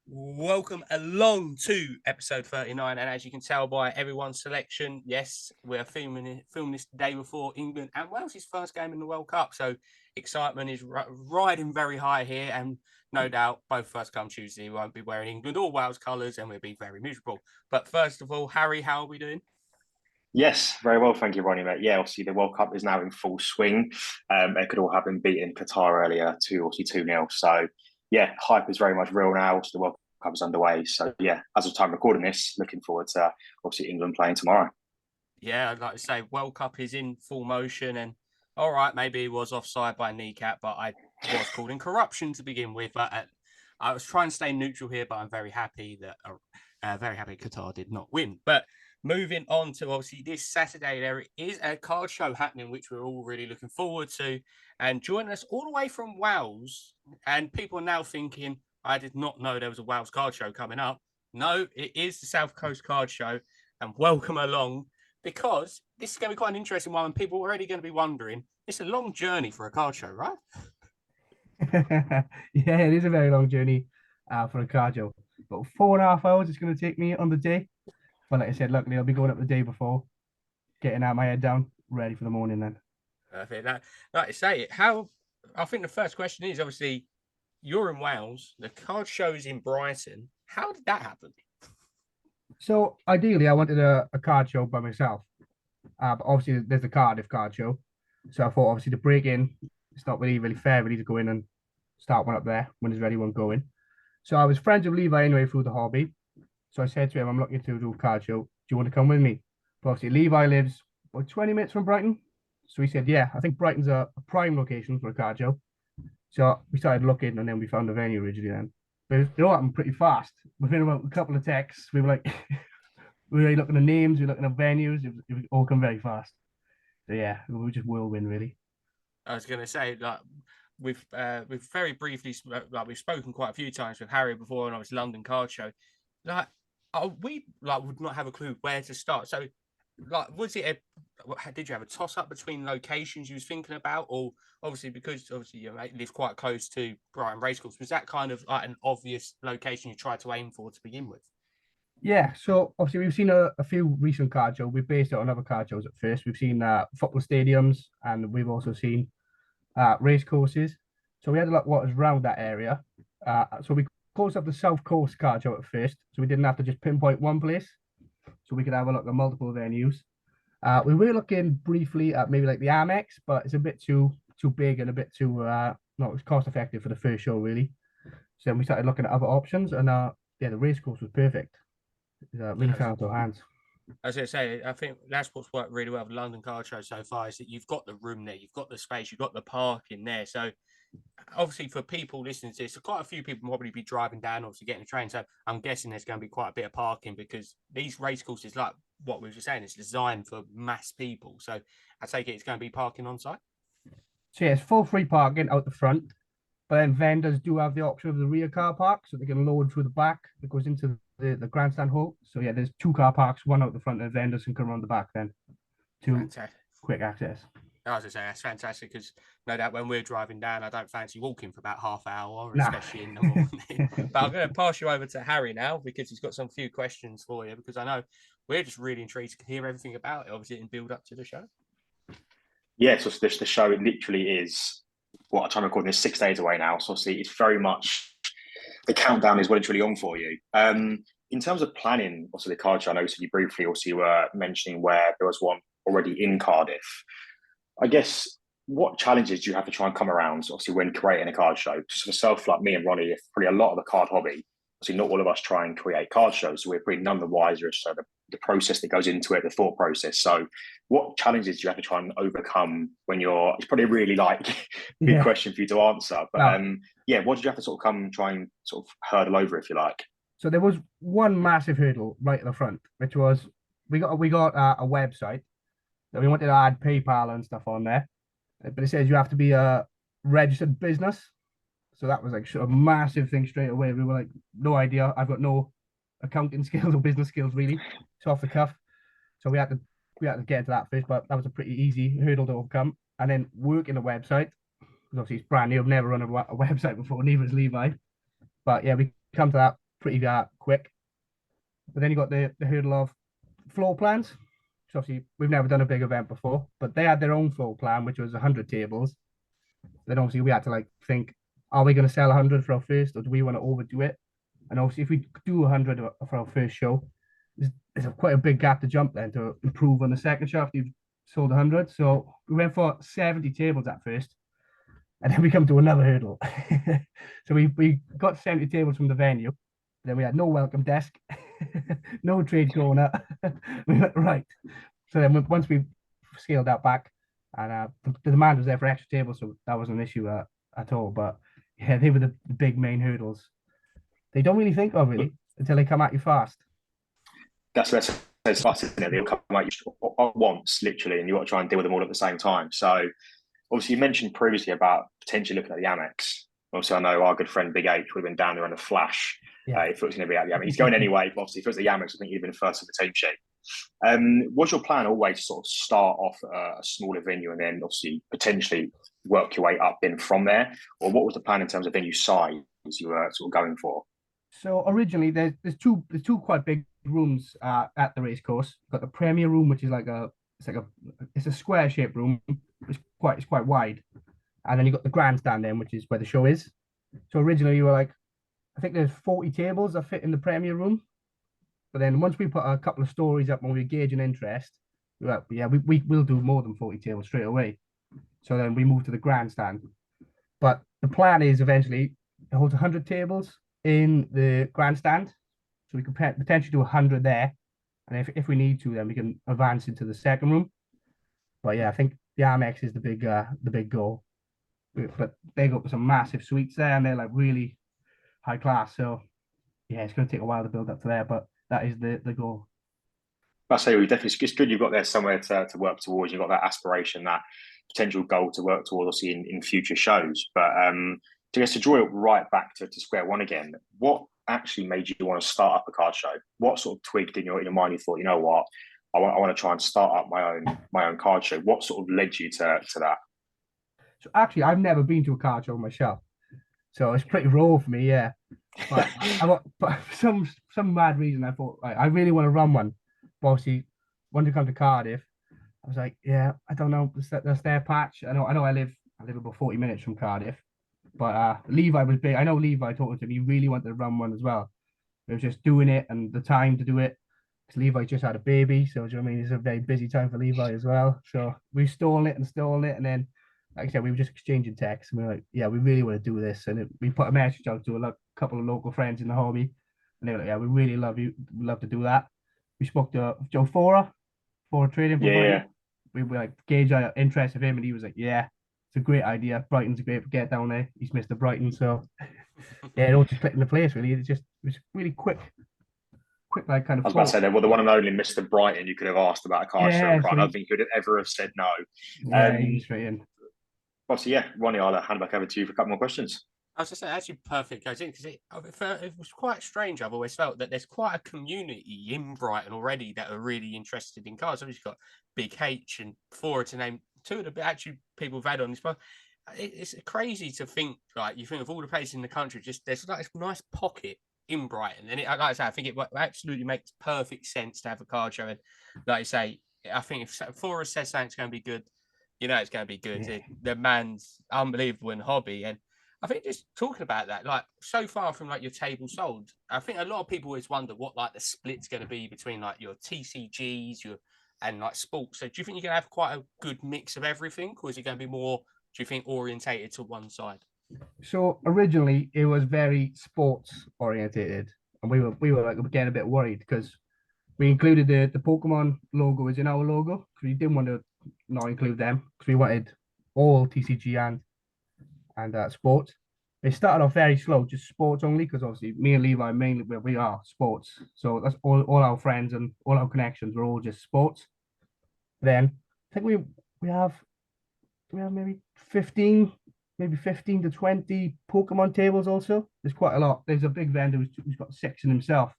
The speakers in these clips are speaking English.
Welcome along to episode 39. And as you can tell by everyone's selection, yes, we're filming this the day before England and Wales' first game in the World Cup. So excitement is riding very high here. And no doubt, both first come Tuesday, we won't be wearing England or Wales colours and we'll be very miserable. But first of all, Harry, how are we doing? Yes, very well, thank you, Ronnie, mate. Yeah, obviously the World Cup is now in full swing. It could all have been beaten Qatar earlier to obviously 2-0. So yeah, hype is very much real now. So the World Cup is underway. So yeah, as of time recording this, looking forward to obviously England playing tomorrow. Yeah, I'd like to say World Cup is in full motion and all right, maybe he was offside by kneecap, but I was called in corruption to begin with. But I was trying to stay neutral here, but I'm very happy that Qatar did not win. But moving on to obviously this Saturday, there is a card show happening, which we're all really looking forward to. And joining us all the way from Wales, and people are now thinking, I did not know there was a Wales card show coming up. No, it is the South Coast Card Show, and welcome along because this is going to be quite an interesting one, and people are already going to be wondering. It's a long journey for a card show, right? Yeah, it is a very long journey for a cardio. But 4.5 hours it's going to take me on the day. But like I said, luckily I'll be going up the day before, getting out my head down, ready for the morning then. Perfect. Like I say, how I think the first question is obviously you're in Wales, the card show's in Brighton. How did that happen? So ideally I wanted a card show by myself. But obviously there's the Cardiff card show. So I thought obviously to break in, it's not really fair really to go in and start one up there when there's already one going. So I was friends with Levi anyway through the hobby. So I said to him, I'm looking to do a card show. Do you want to come with me? But obviously, Levi lives about 20 minutes from Brighton. So he said, yeah, I think Brighton's a prime location for a card show. So we started looking and then we found the venue originally then. But it all happened pretty fast. Within about a couple of texts, we were like, we were looking at names, we were looking at venues. It all come very fast. So yeah, we were just whirlwind really. I was going to say, like, we've very briefly, like, we've spoken quite a few times with Harry before, and obviously London Card Show. Like, we like would not have a clue where to start. So, like, did you have a toss up between locations you was thinking about, or obviously because obviously you live quite close to Brighton Racecourse, was that kind of like an obvious location you tried to aim for to begin with? Yeah, so obviously we've seen a few recent card shows. We've based it on other card shows at first. We've seen football stadiums and we've also seen race courses. So we had a lot what was around that area. So we closed up the South Coast card show at first, so we didn't have to just pinpoint one place. So we could have a look at multiple venues. We were looking briefly at maybe like the Amex, but it's a bit too big and a bit too not cost effective for the first show really. So then we started looking at other options, and yeah, the race course was perfect. It really fell into our hands. I was going to say, I think that's what's worked really well with London Card Show so far is that you've got the room there, you've got the space, you've got the parking there. So obviously for people listening to this, quite a few people probably be driving down, obviously getting a train. So I'm guessing there's going to be quite a bit of parking because these race courses, like what we were saying, it's designed for mass people. So I take it it's going to be parking on site. So yeah, it's full free parking out the front, but then vendors do have the option of the rear car park, so they can load through the back that goes into the grandstand hall. So yeah, there's two car parks, one out the front, and vendors can come around the back then to Fantastic. quick access. I was going to say, that's fantastic because no doubt when we're driving down, I don't fancy walking for about half hour, Nah. especially in the morning. But I'm going to pass you over to Harry now because he's got some few questions for you because I know we're just really intrigued to hear everything about it, obviously, and build up to the show. Yeah, so the show it literally is what time recording is 6 days away now. So obviously it's very much the countdown is well and truly on for you. In terms of planning, also the card show, I noticed you briefly also you were mentioning where there was one already in Cardiff. I guess what challenges do you have to try and come around, obviously, when creating a card show? Just for myself, like me and Ronnie, if probably a lot of the card hobby, obviously not all of us try and create card shows, so we're pretty none the wiser as to the process that goes into it, the thought process. So what challenges do you have to try and overcome when you're, it's probably a really like big question for you to answer, but yeah, what did you have to sort of come try and sort of hurdle over, if you like? So there was one massive hurdle right at the front, which was we got a website that we wanted to add PayPal and stuff on there, but it says you have to be a registered business. So that was like sort of massive thing straight away. We were like, no idea. I've got no accounting skills or business skills really. It's off the cuff. So we had to get into that first, but that was a pretty easy hurdle to overcome. And then working the website, because obviously it's brand new. I've never run a website before, neither has Levi. But yeah, we come to that pretty quick. But then you got the hurdle of floor plans. So obviously we've never done a big event before, but they had their own floor plan, which was 100 tables. Then obviously we had to like think, are we going to sell 100 for our first, or do we want to overdo it? And obviously if we do 100 for our first show, there's quite a big gap to jump then to improve on the second show after you've sold 100. So we went for 70 tables at first, and then we come to another hurdle. So we got 70 tables from the venue. Then we had no welcome desk, no trade corner. We went, right. So then once we scaled that back, and the demand was there for extra tables, so that wasn't an issue at all. But yeah, they were the big main hurdles. They don't really think of really until they come at you fast. That's fast, isn't it? They'll come at you at once, literally, and you've got to try and deal with them all at the same time. So obviously you mentioned previously about potentially looking at the Amex. Obviously, I know our good friend Big H would have been down there in a flash if it was going to be at the Amex. He's going anyway, but obviously if it was the Amex, I think he'd have been first in the team sheet. Was your plan always to sort of start off at a smaller venue and then obviously potentially work your way up in from there? Or what was the plan in terms of venue size you were sort of going for? So originally there's two quite big rooms at the race course. You've got the premier room, which is it's a square shaped room. It's quite wide. And then you've got the grandstand then, which is where the show is. So originally you were like, I think there's 40 tables that fit in the premier room. But then once we put a couple of stories up and we gauge an interest, we're like, yeah, we will do more than 40 tables straight away. So then we moved to the grandstand. But the plan is eventually to hold 100 tables in the grandstand. So we could potentially do 100 there. And if we need to, then we can advance into the second room. But yeah, I think the Amex is the big goal. But they got some massive suites there, and they're like really high class. So yeah, it's going to take a while to build up to there, but that is the goal. I say we definitely, it's good you've got there somewhere to work towards. You've got that aspiration, that potential goal to work towards, obviously in future shows. But to draw it right back to square one again, what actually made you want to start up a card show? What sort of twigged in your mind? You thought, you know what, I want to try and start up my own card show. What sort of led you to that? So actually, I've never been to a card show myself, so it's pretty raw for me. Yeah, but but for some mad reason, I thought I really want to run one. But obviously, when to come to Cardiff, I was like, yeah, I don't know, that's their patch. I know I live about 40 minutes from Cardiff, but Levi was big. I know Levi talking to me, he really wanted to run one as well. It was just doing it and the time to do it. Because Levi just had a baby, so do you know what I mean? It's a very busy time for Levi as well. So we stalled it, and then, like I said, we were just exchanging texts. And we were like, yeah, we really want to do this. And we put a message out to a couple of local friends in the hobby. And they were like, yeah, we really love to do that. We spoke to Joe Fora Trading. Yeah. We were like, gauge our interest of him. And he was like, yeah, it's a great idea. Brighton's a great get down there. He's Mr. Brighton. So yeah, it all just clicked into place, really. It was really quick, like kind of. I was about to say, well, the one and only Mr. Brighton you could have asked about a car show. Right? I don't think he would ever have said no. Yeah, he was straight in. Obviously, yeah, Ronnie, I'll hand back over to you for a couple more questions. I was just saying, actually, perfect goes in because it was quite strange. I've always felt that there's quite a community in Brighton already that are really interested in cars. Obviously, got Big H and Fora to name two of the actually people we've had on this. But it's crazy to think, like, you think of all the places in the country, just there's like this nice pocket in Brighton. And like I say, I think it absolutely makes perfect sense to have a car show. And like I say, I think if Fora says something's going to be good, you know it's going to be good. Yeah. The man's unbelievable in hobby. And I think just talking about that, like so far from like your table sold, I think a lot of people always wonder what like the split's going to be between like your TCGs, and like sports. So do you think you're going to have quite a good mix of everything, or is it going to be more, do you think, orientated to one side? So originally it was very sports orientated, and we were like getting a bit worried because we included the Pokemon logo as in our logo because we didn't want to not include them because we wanted all TCG and sports. It started off very slow, just sports only, because obviously me and Levi mainly we are sports, so that's all our friends and all our connections were all just sports. Then I think we have maybe 15 to 20 Pokemon tables also. There's quite a lot. There's a big vendor who's got 6 in himself.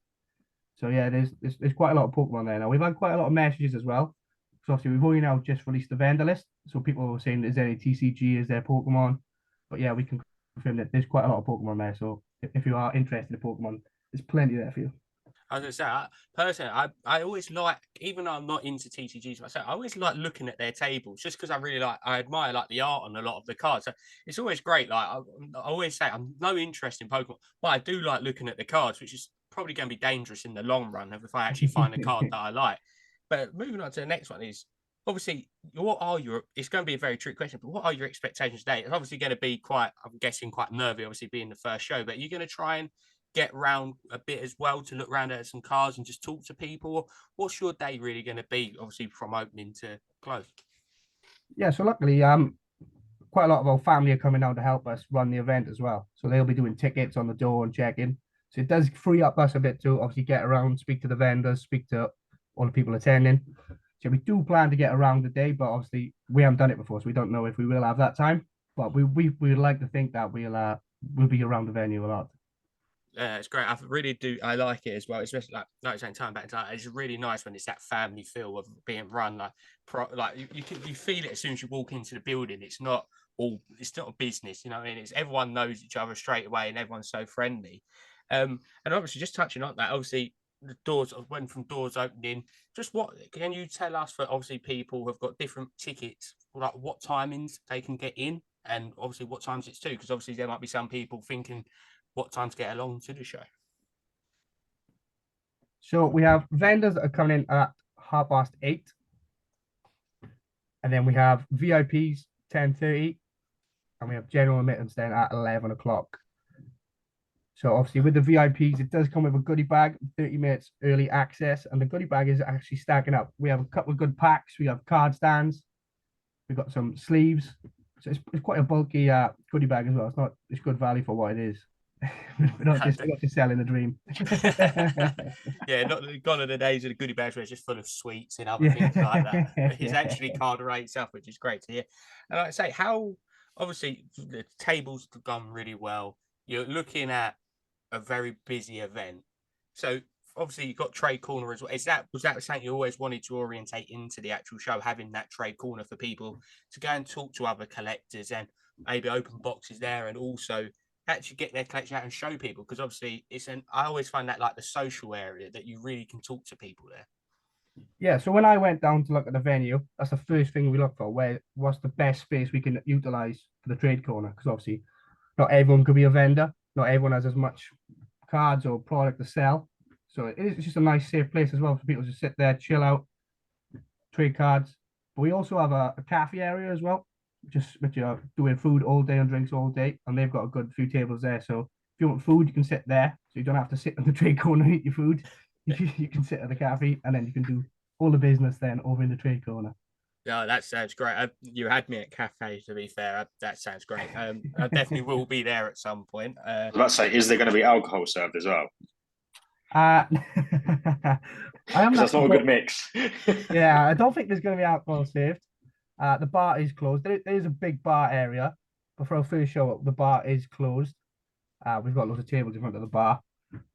So yeah, there's quite a lot of Pokemon there now. We've had quite a lot of messages as well. So obviously we've only now just released the vendor list. So people were saying, is there any TCG, is there Pokemon? But yeah, we can confirm that there's quite a lot of Pokemon there. So if you are interested in Pokemon, there's plenty there for you. I was gonna say, personally, I always like, even though I'm not into TCGs myself, I always like looking at their tables just because I admire like the art on a lot of the cards. So it's always great. Like I always say, I'm no interest in Pokemon, but I do like looking at the cards, which is probably going to be dangerous in the long run if I actually find a card that I like. But moving on to the next one is obviously, it's going to be a very tricky question, but what are your expectations today? It's obviously going to be quite, I'm guessing, quite nervy, obviously being the first show, but you're going to try and get around a bit as well to look around at some cars and just talk to people. What's your day really going to be, obviously, from opening to close? Yeah, so luckily, quite a lot of our family are coming down to help us run the event as well. So they'll be doing tickets on the door and check-in. So it does free up us a bit to obviously get around, speak to the vendors, speak to all the people attending. So we do plan to get around the day, but obviously we haven't done it before, so we don't know if we will have that time. But we would like to think that we'll be around the venue a lot. It's great. I really do. I like it as well, especially like saying time back in time. It's really nice when it's that family feel of being run. Like you feel it as soon as you walk into the building. It's not a business, you know. What I mean, it's everyone knows each other straight away, and everyone's so friendly. And obviously, just touching on that, obviously the doors went from doors opening. Just what can you tell us for obviously people who have got different tickets, like what timings they can get in, and obviously what times it's to? Because obviously there might be some people thinking what time to get along to the show. So we have vendors that are coming in at 8:30, and then we have VIPs 10:30, and we have general admittance then at 11 o'clock. So obviously with the VIPs, it does come with a goodie bag, 30 minutes early access, and the goodie bag is actually stacking up. We have a couple of good packs. We have card stands. We've got some sleeves. So it's quite a bulky goodie bag as well. It's good value for what it is. we're not just selling the dream. Yeah, not gone are the days of the goodie bags where it's just full of sweets and other things like that. It's actually card array itself, which is great to hear. And like I say, how obviously the tables have gone really well. You're looking at a very busy event. So obviously you've got trade corner as well. Was that something you always wanted to orientate into the actual show, having that trade corner for people to go and talk to other collectors and maybe open boxes there, and also actually get their collection out and show people? Because obviously I always find that like the social area that you really can talk to people there. Yeah, so when I went down to look at the venue, that's the first thing we look for. What's the best space we can utilize for the trade corner? Because obviously not everyone could be a vendor. Not everyone has as much cards or product to sell. So it's just a nice, safe place as well for people to sit there, chill out, trade cards. But we also have a cafe area as well, just which are doing food all day and drinks all day, and they've got a good few tables there. So if you want food, you can sit there, so you don't have to sit in the trade corner and eat your food. You can sit at the cafe, and then you can do all the business then over in the trade corner. Yeah, that sounds great. You had me at cafe, to be fair. That sounds great. I definitely will be there at some point. I was about to say, is there going to be alcohol served as well? That's not a good mix. Yeah, I don't think there's going to be alcohol served. The bar is closed. There is a big bar area, but for our first show, the bar is closed. We've got loads of tables in front of the bar,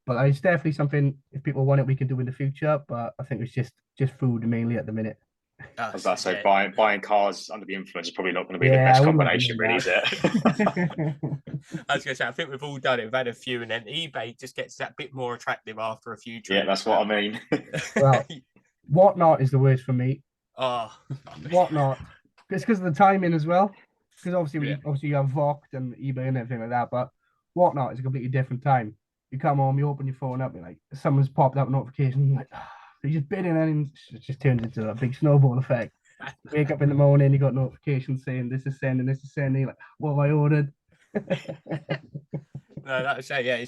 but it's definitely something, if people want it, we can do in the future. But I think it's just food mainly at the minute. I was about to say, buying cars under the influence is probably not going to be the best combination, really, is it? I was going to say, I think we've all done it. We've had a few, and then eBay just gets that bit more attractive after a few drinks. Yeah, that's what I mean. Well, Whatnot is the worst for me. Oh, Whatnot. It's because of the timing as well. Because obviously you have Voct and eBay and everything like that, but Whatnot is a completely different time. You come home, you open your phone up, you're like, someone's popped up a notification, you're like, you just bid in, and it just turns into a big snowball effect. Wake up in the morning, you got notifications saying this is sending, you're like, what have I ordered? No, that's going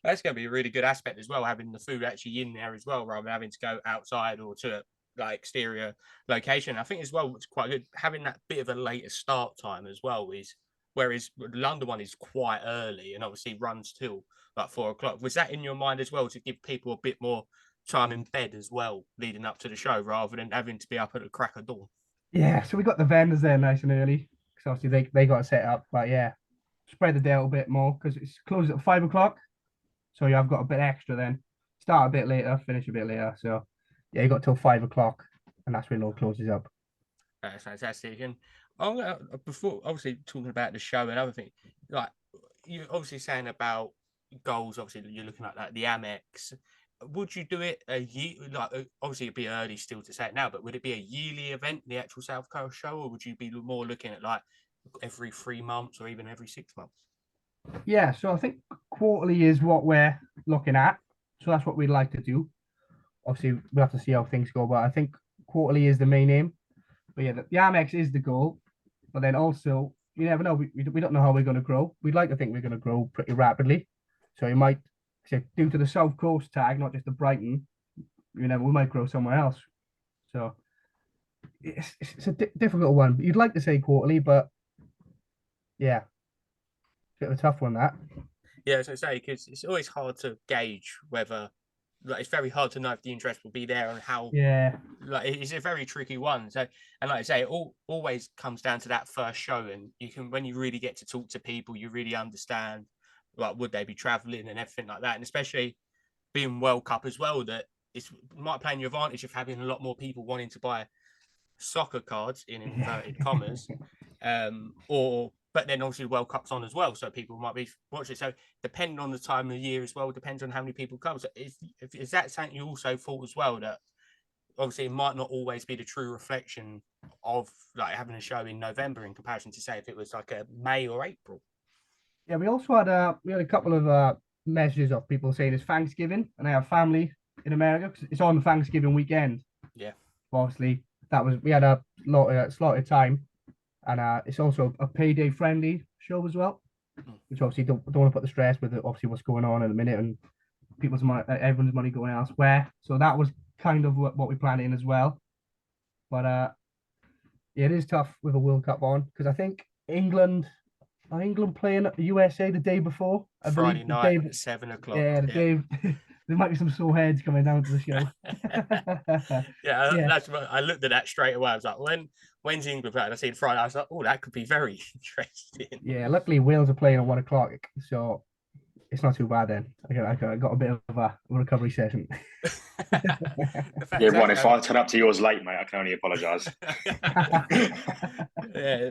to be a really good aspect as well, having the food actually in there as well, rather than having to go outside or to like exterior location. I think as well, it's quite good having that bit of a later start time as well. Whereas the London one is quite early and obviously runs till like 4 o'clock. Was that in your mind as well, to give people a bit more time in bed as well leading up to the show, rather than having to be up at the crack of dawn? Yeah, so we got the vendors there nice and early, because obviously they got to set up. But yeah, spread the day out a bit more because it's closed at 5 o'clock. So yeah, I've got a bit extra then. Start a bit later, finish a bit later. So yeah, you got till 5 o'clock, and that's when it all closes up. That's fantastic. And before obviously talking about the show and other things, like you obviously saying about goals, obviously you're looking at like the Amex. Would you do it a year? Like obviously it'd be early still to say it now, but would it be a yearly event, the actual South Coast show, or would you be more looking at like every 3 months or even every 6 months? Yeah, so I think quarterly is what we're looking at. So that's what we'd like to do. Obviously, we'll have to see how things go, but I think quarterly is the main aim. But yeah, the Amex is the goal. But then also, you never know. We don't know how we're going to grow. We'd like to think we're going to grow pretty rapidly. So you might, say, due to the South Coast tag, not just the Brighton, we might grow somewhere else. So it's a difficult one. You'd like to say quarterly, but yeah, bit of a tough one that. Yeah, as I say, because it's always hard to gauge whether, like, it's very hard to know if the interest will be there and how. Yeah, Like, it's a very tricky one. So, and like I say, it always comes down to that first show, and you can, when you really get to talk to people, you really understand, like, would they be traveling and everything like that, and especially being World Cup as well, that it might play in your advantage of having a lot more people wanting to buy soccer cards in inverted commas, or but then obviously the World Cup's on as well, so people might be watching. So depending on the time of year as well, depends on how many people come. So is that something you also thought as well, that obviously it might not always be the true reflection of like having a show in November in comparison to say if it was like a May or April? yeah. We also had a couple of messages of people saying it's Thanksgiving and they have family in America because it's on Thanksgiving weekend. Yeah. Obviously, we had a lot of slotted time, and it's also a payday friendly show as well, which obviously don't want to put the stress with it, obviously what's going on in a minute and people's money, everyone's money going elsewhere. So that was kind of what we planned in as well. But yeah, it is tough with a World Cup on because I think England playing the USA the day before. I Friday believe night at 7 o'clock. Yeah, the day. There might be some sore heads coming down to the show. Yeah, that's what I looked at that straight away. I was like, when's England playing? I seen Friday. I was like, oh, that could be very interesting. Yeah, luckily Wales are playing at 1 o'clock, so it's not too bad then. I got a bit of a recovery session. Yeah, Ron, if I turn up to yours late, mate, I can only apologise. yeah,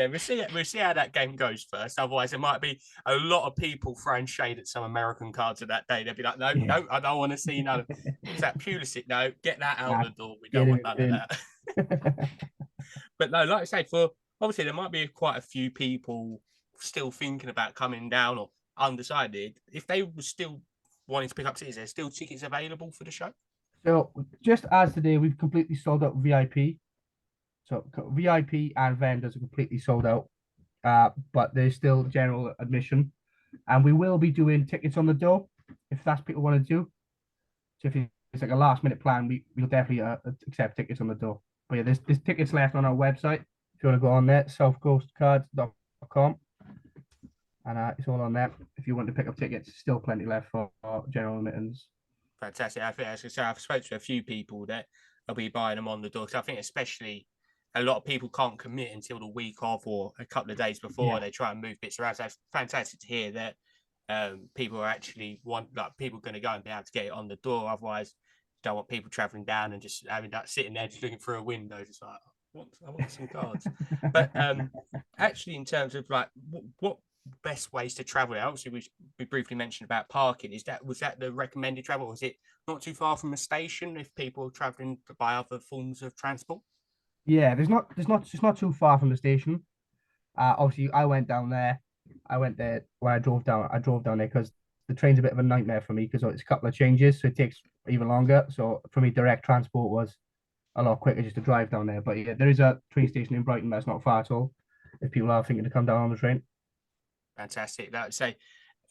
we'll see how that game goes first. Otherwise, there might be a lot of people throwing shade at some American cards of that day. They'll be like, no, I don't want to see none of it's that Pulisic. No, get that out the door. We don't want none of that. But no, like I say, for obviously there might be quite a few people still thinking about coming down or undecided. If they were still wanting to pick up tickets, there's still tickets available for the show. So just as today, we've completely sold out VIP. So VIP and vendors are completely sold out, but there's still general admission, and we will be doing tickets on the door if that's people want to do. So if it's like a last minute plan, we'll definitely accept tickets on the door. But yeah, there's tickets left on our website. If you want to go on there, southcoastcards.com. And it's all on there. If you want to pick up tickets, still plenty left for general admittance. Fantastic. I think, as I say, I've spoken to a few people that will be buying them on the door. Because I think especially a lot of people can't commit until the week of or a couple of days before. Yeah. They try and move bits around. So it's fantastic to hear that people are actually people going to go and be able to get it on the door. Otherwise, you don't want people traveling down and just having that sitting there just looking through a window, just like, I want some cards. But actually, in terms of like what best ways to travel, obviously we briefly mentioned about parking. Was that the recommended travel? Was it not too far from a station if people are traveling by other forms of transport? Yeah, it's not too far from the station. Obviously I went there when I drove down there because the train's a bit of a nightmare for me because it's a couple of changes, so it takes even longer. So for me, direct transport was a lot quicker just to drive down there. But yeah, there is a train station in Brighton that's not far at all if people are thinking to come down on the train. Fantastic. That would say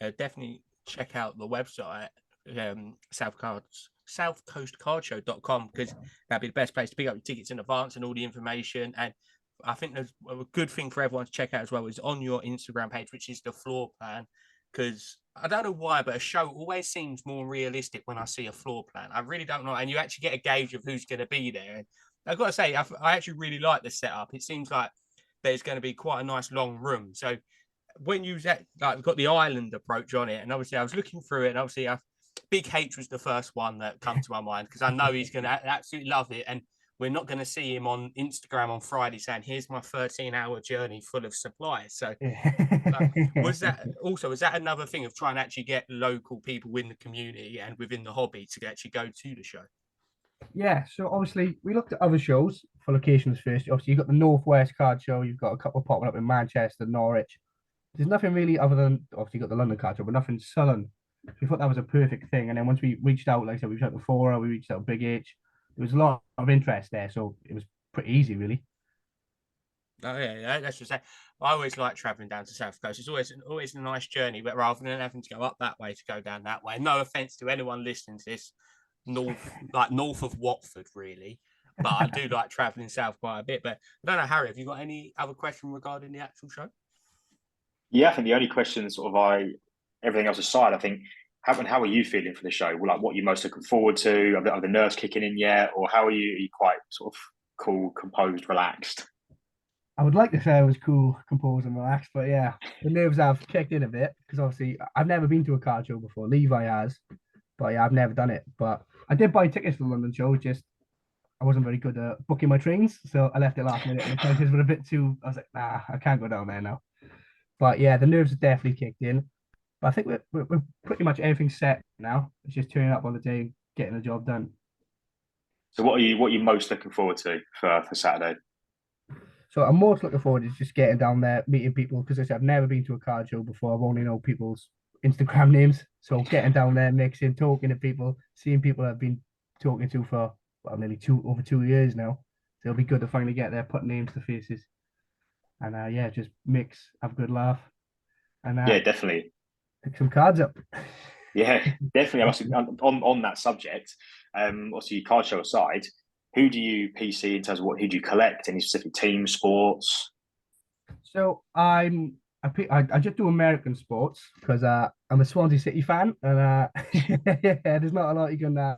definitely check out the website, southcoastcardshow.com, because that'd be the best place to pick up your tickets in advance and all the information. And I think there's a good thing for everyone to check out as well is on your Instagram page, which is the floor plan, because I don't know why, but a show always seems more realistic when I see a floor plan. I really don't know. And you actually get a gauge of who's going to be there. And I've got to say, I actually really like the setup. It seems like there's going to be quite a nice long room. So when you we've got the island approach on it, and obviously I was looking through it, and obviously Big H was the first one that come to my mind because I know he's going to absolutely love it. And we're not going to see him on Instagram on Friday saying, "Here's my 13-hour journey full of supplies." So was that another thing of trying to actually get local people in the community and within the hobby to actually go to the show? Yeah, so obviously we looked at other shows for locations first. Obviously, you've got the Northwest Card Show, you've got a couple popping up in Manchester, Norwich. There's nothing really other than obviously you got the London Card Show, but nothing southern. So we thought that was a perfect thing. And then once we reached out, like I said, we reached out to Fora, we reached out to Big H. There was a lot of interest there, so it was pretty easy, really. Oh yeah, that's just say. I always like traveling down to South Coast. It's always a nice journey, but rather than having to go up that way to go down that way. No offense to anyone listening to this, north of Watford, really. But I do like traveling south quite a bit. But I don't know, Harry, have you got any other question regarding the actual show? Yeah, I think the only question, everything else aside, I think, how are you feeling for the show? Like, what are you most looking forward to? Are the nerves kicking in yet, or how are you? Are you quite sort of cool, composed, relaxed? I would like to say I was cool, composed, and relaxed, but yeah, the nerves have kicked in a bit because obviously I've never been to a card show before. Levi has, but yeah, I've never done it. But I did buy tickets for the London show, just I wasn't very good at booking my trains, so I left it last minute, and the prices were a bit too. I was like, nah, I can't go down there now. But yeah, the nerves have definitely kicked in. But I think we're pretty much everything set now. It's just turning up on the day, getting the job done. So, what are you most looking forward to for Saturday? So I'm most looking forward to just getting down there, meeting people, because I said I've never been to a card show before. I've only know people's Instagram names. So getting down there, mixing, talking to people, seeing people I've been talking to for nearly over 2 years now. So it'll be good to finally get there, put names to faces, and yeah, just mix, have a good laugh, and Yeah, definitely. pick some cards up. Yeah, definitely. I must on that subject. Obviously, card show aside, who do you PC in terms of who do you collect? Any specific team, sports? So I just do American sports because I'm a Swansea City fan, and yeah, there's not a lot you can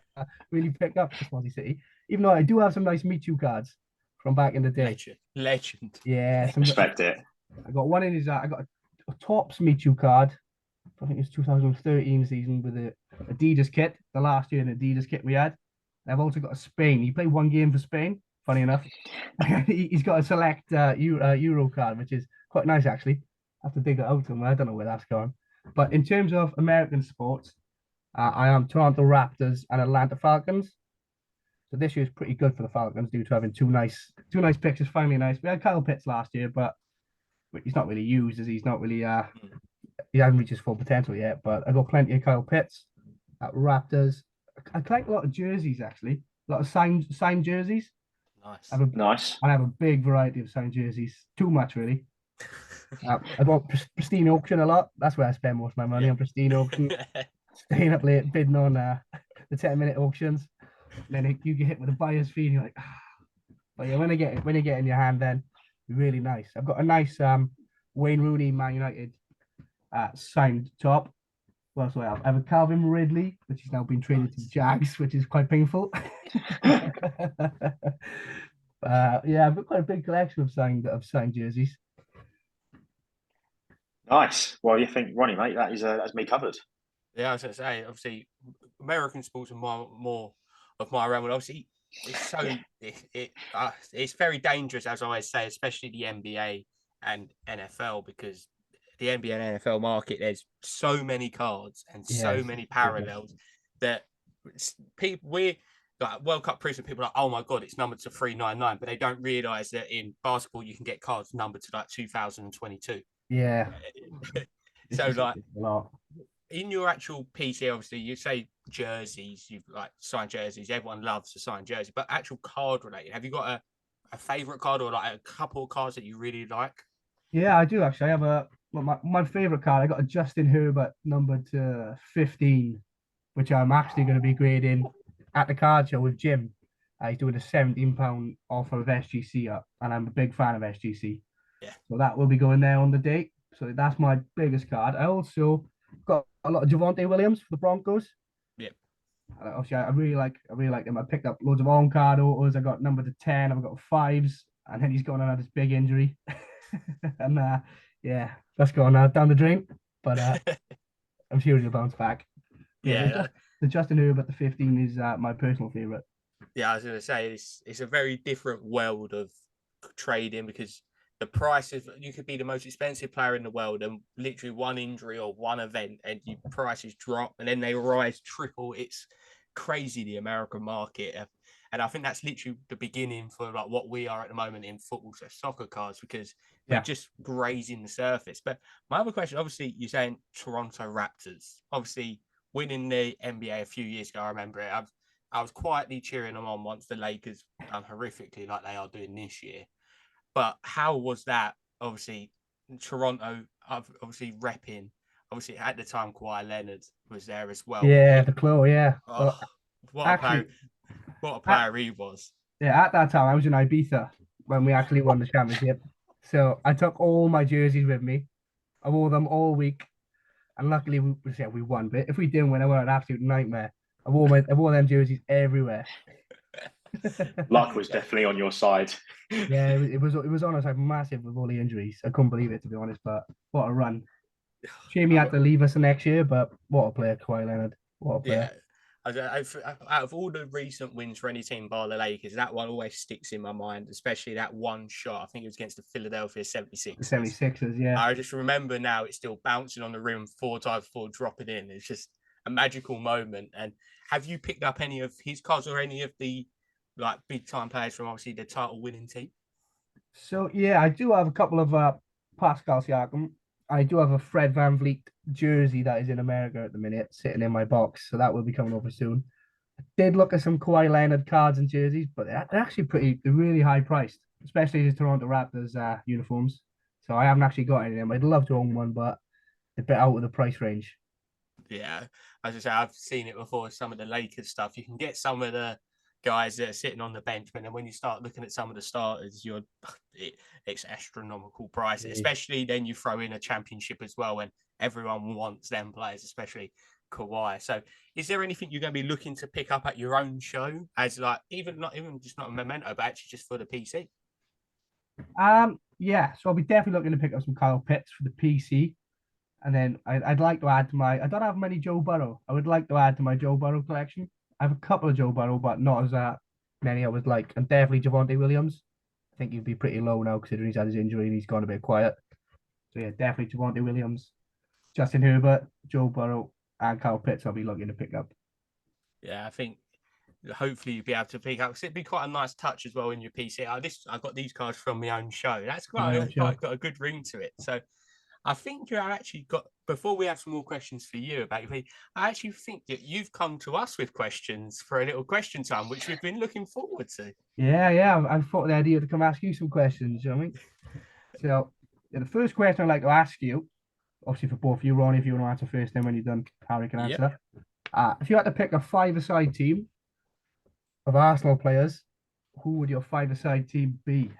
really pick up for Swansea City. Even though I do have some nice Michu cards from back in the day. Legend. Yeah, Respect it. I got one in his. I got a Tops Michu card. I think it's 2013 season with the Adidas kit, the last year in Adidas kit we had. And I've also got a Spain. He played one game for Spain. Funny enough, he's got a select Euro card, which is quite nice actually. I have to dig that out somewhere. I don't know where that's going. But in terms of American sports, I am Toronto Raptors and Atlanta Falcons. So this year is pretty good for the Falcons due to having two nice picks. Is finally nice. We had Kyle Pitts last year, but he's not really used as he's not really he hasn't reached his full potential yet. But I got plenty of Kyle Pitts at Raptors. I collect a lot of jerseys actually, a lot of signed jerseys. Nice. Nice. I have a big variety of signed jerseys. Too much really. I bought Pristine Auction a lot. That's where I spend most of my money on Pristine Auction. Staying up late bidding on the 10-minute auctions. And then you get hit with a buyer's fee and you're like, ah. But yeah, when you get in your hand, then really nice. I've got a nice Wayne Rooney Man United signed top. Well, so I have a Calvin Ridley, which has now been traded to Jags, which is quite painful. Yeah, I've got quite a big collection of signed jerseys. Nice. Well, you think, Ronnie, mate, that's me covered. Yeah, I was going to say, obviously, American sports are more of my realm. And obviously, it's so it's very dangerous, as I always say, especially the NBA and NFL, because the NBA and NFL market, there's so many cards and so many parallels that we're like World Cup proof, and people are like, oh my god, it's numbered to 399, but they don't realize that in basketball you can get cards numbered to like 2022. Yeah. So like in your actual PC, obviously you say jerseys, you've like signed jerseys, everyone loves a signed jersey, but actual card related, have you got a favorite card or like a couple of cards that you really like? Yeah, I do actually. I have my favorite card. I got a Justin Herbert numbered to 15, which I'm actually going to be grading at the card show with Jim. He's doing a £17 offer of SGC up, and I'm a big fan of SGC. Yeah. So that will be going there on the date. So that's my biggest card. I also got a lot of Javonte Williams for the Broncos. Yeah. Obviously, I really like them. I picked up loads of on-card autos. I got number to 10. I've got 5s, and then he's gone and had this big injury. And yeah, that's gone now down the drain. But I'm sure he'll bounce back. Yeah. The Justin Herbert, the 15 is my personal favorite. Yeah, I was going to say it's a very different world of trading because the price of you could be the most expensive player in the world and literally one injury or one event and your prices drop and then they rise triple. It's crazy, the American market. And I think that's literally the beginning for like what we are at the moment in football, so soccer cards, because we're Yeah. just grazing the surface. But my other question, obviously, you're saying Toronto Raptors, obviously winning the NBA a few years ago. I remember it. I was quietly cheering them on once the Lakers done horrifically like they are doing this year. But how was that? Obviously, Toronto, obviously repping. Obviously, at the time, Kawhi Leonard was there as well. Yeah, the claw, yeah. Oh, Well, what a actually, player! What a at, player he was. yeah, at that time I was in Ibiza when we actually won the championship. So I took all my jerseys with me. I wore them all week, and luckily we won. But if we didn't win, I would have an absolute nightmare. I wore them jerseys everywhere. Luck was definitely on your side. Yeah, it was honest, like massive with all the injuries. I couldn't believe it, to be honest. But what a run! Shame he had to leave us the next year, but what a player, Kawhi Leonard. What a player. Yeah. Out of all the recent wins for any team by the Lakers, that one always sticks in my mind, especially that one shot. I think it was against the Philadelphia 76ers. The 76ers, yeah. I just remember now it's still bouncing on the rim 4 times before dropping in. It's just a magical moment. And have you picked up any of his cards or any of the like big time players from obviously the title winning team? So yeah, I do have a couple of Pascal Siakam. I do have a Fred VanVleet jersey that is in America at the minute, sitting in my box. So that will be coming over soon. I did look at some Kawhi Leonard cards and jerseys, but they're actually they're really high priced, especially the Toronto Raptors uniforms. So I haven't actually got any of them. I'd love to own one, but they're a bit out of the price range. Yeah, as I say, I've seen it before. Some of the Lakers stuff, you can get some of the guys that are sitting on the bench, but then when you start looking at some of the starters, it's astronomical price. Yeah. Especially then you throw in a championship as well, and everyone wants them players, especially Kawhi. So, is there anything you're going to be looking to pick up at your own show, as like even not a memento, but actually just for the PC? Yeah. So I'll be definitely looking to pick up some Kyle Pitts for the PC. And then I'd like to add to my. I don't have many Joe Burrow. I would like to add to my Joe Burrow collection. I have a couple of Joe Burrow, but not as many I would like. And definitely Javonte Williams. I think he'd be pretty low now considering he's had his injury and he's gone a bit quiet. So yeah, definitely Javonte Williams, Justin Herbert, Joe Burrow, and Kyle Pitts. I'll be looking to pick up. Yeah, I think hopefully you'll be able to pick up. Cause it'd be quite a nice touch as well in your PC. I got these cards from my own show. That's quite got a good ring to it. So I think you actually got, before we have some more questions for you about your, I actually think that you've come to us with questions for a little question time, which we've been looking forward to. Yeah. I thought the idea to come ask you some questions, you know what I mean? So the first question I'd like to ask you, obviously for both of you, Ronnie, if you want to answer first, then when you're done, Harry can answer. Yep. If you had to pick a five-a-side team of Arsenal players, who would your five-a-side team be?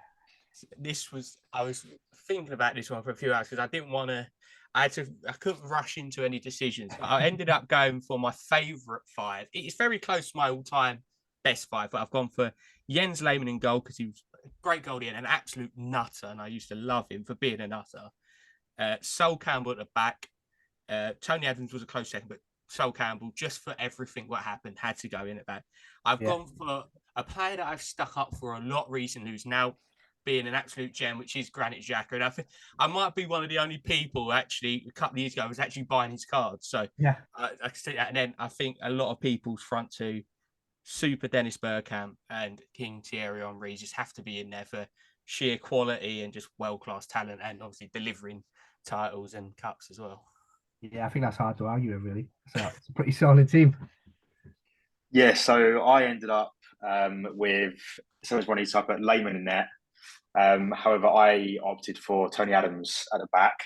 I was thinking about this one for a few hours because I didn't want to. I couldn't rush into any decisions. But I ended up going for my favourite five. It's very close to my all-time best five, but I've gone for Jens Lehmann in goal because he was a great goalie and an absolute nutter, and I used to love him for being a nutter. Sol Campbell at the back. Tony Adams was a close second, but Sol Campbell, just for everything what happened, had to go in at back. I've gone for a player that I've stuck up for a lot recently, who's now being an absolute gem, which is Granit Xhaka. And I think I might be one of the only people actually a couple of years ago was actually buying his cards. So yeah, I can see that. And then I think a lot of people's front two, Super Dennis Bergkamp and King Thierry Henry, just have to be in there for sheer quality and just world-class talent, and obviously delivering titles and cups as well. Yeah, I think that's hard to argue with, really. So it's a pretty solid team. Yeah, so I ended up with someone's running up at Lehmann in there. However, I opted for Tony Adams at the back.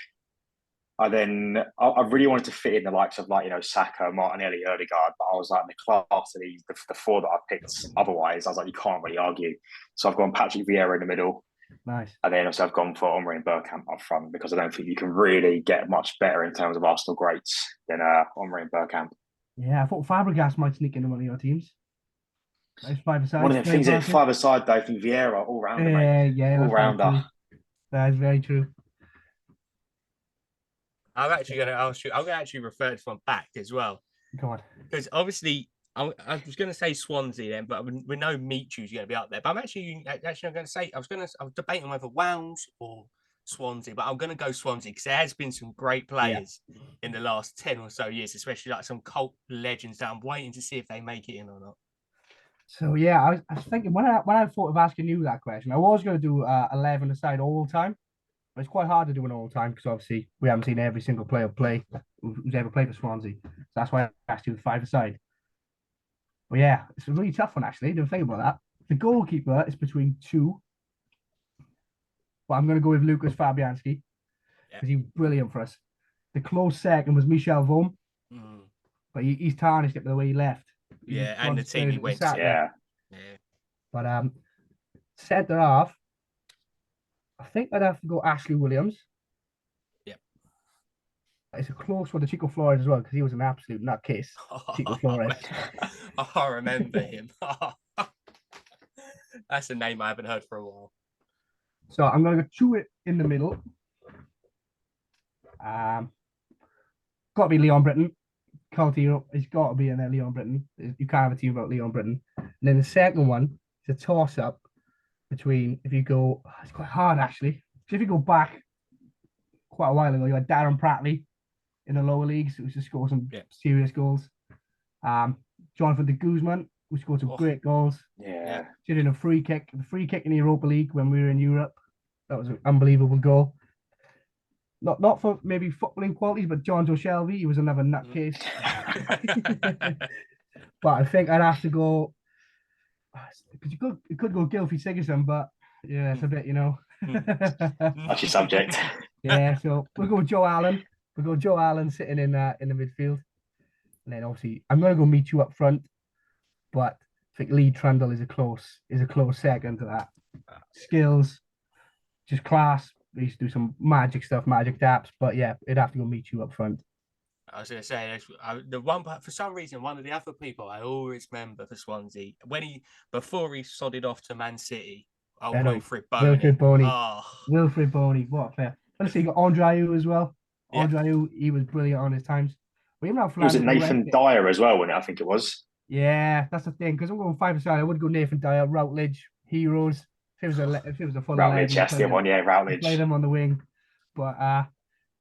I really wanted to fit in the likes of Saka, Martinelli, Odegaard, but I was like the class of the four that I picked. Otherwise, I was like, you can't really argue. So I've gone Patrick Vieira in the middle. Nice. And then also I've gone for Henry and Bergkamp up front because I don't think you can really get much better in terms of Arsenal greats than Henry and Bergkamp. Yeah, I thought Fabregas might sneak into one of your teams. Nice five-a-side. One of the things is five-a-side though, I think Vieira all rounder, mate. Yeah, all rounder. That is very true. I'm actually going to ask you. I'm going to actually refer to one back as well. Go on. Because obviously I was going to say Swansea then, but we know Michu's going to be up there. But I'm actually going to say I was debating whether Wales or Swansea, but I'm going to go Swansea because there has been some great players in the last 10 or so years, especially like some cult legends that I'm waiting to see if they make it in or not. So yeah, I was thinking when I thought of asking you that question, I was going to do 11 aside all time, but it's quite hard to do an all time because obviously we haven't seen every single player play who's ever played for Swansea. So that's why I asked you the 5 aside. But yeah, it's a really tough one actually. Don't think about that. The goalkeeper is between 2, but I'm going to go with Lucas Fabianski because he was brilliant for us. The close second was Michel Vorm, but he's tarnished it by the way he left. And the team he went to. Yeah. But centre half, I think I'd have to go Ashley Williams. Yep. It's a close one to Chico Flores as well because he was an absolute nutcase. Chico Flores. I remember him. That's a name I haven't heard for a while. So I'm going to go 2 in the middle. Got to be Leon Britton. Coutinho, it's got to be in there, Leon Britton. You can't have a team without Leon Britton. And then the second one is a toss-up between, if you go, it's quite hard actually. So if you go back quite a while ago, you had Darren Pratley in the lower leagues who used to score some serious goals. Jonathan de Guzman, who scored some great goals. Yeah. Did in the free kick in the Europa League when we were in Europe. That was an unbelievable goal. Not for maybe footballing qualities, but John Joe Shelby, he was another nutcase. But I think I'd have to go because you could go Gylfi Sigurdsson, but yeah, it's a bit, That's your subject. Yeah, so we'll go Joe Allen. We'll go Joe Allen sitting in the midfield. And then obviously I'm gonna go Michu up front, but I think Lee Trundle is a close second to that. Skills, just class. We used to do some magic stuff, magic daps, but yeah, it'd have to go Michu up front. I was going to say the one, but for some reason, one of the other people I always remember for Swansea before he sodded off to Man City. Wilfred Boney. Wilfred Boney, what a player! Honestly, you got Andrew as well. Andrew, he was brilliant on his times. Was it Nathan Dyer as well? When I think it was. Yeah, that's the thing. Because I'm going 5 aside, I would go Nathan Dyer, Routledge, Heroes. If it was a full Routledge, that's the one. Yeah, Routledge. Play them on the wing, but if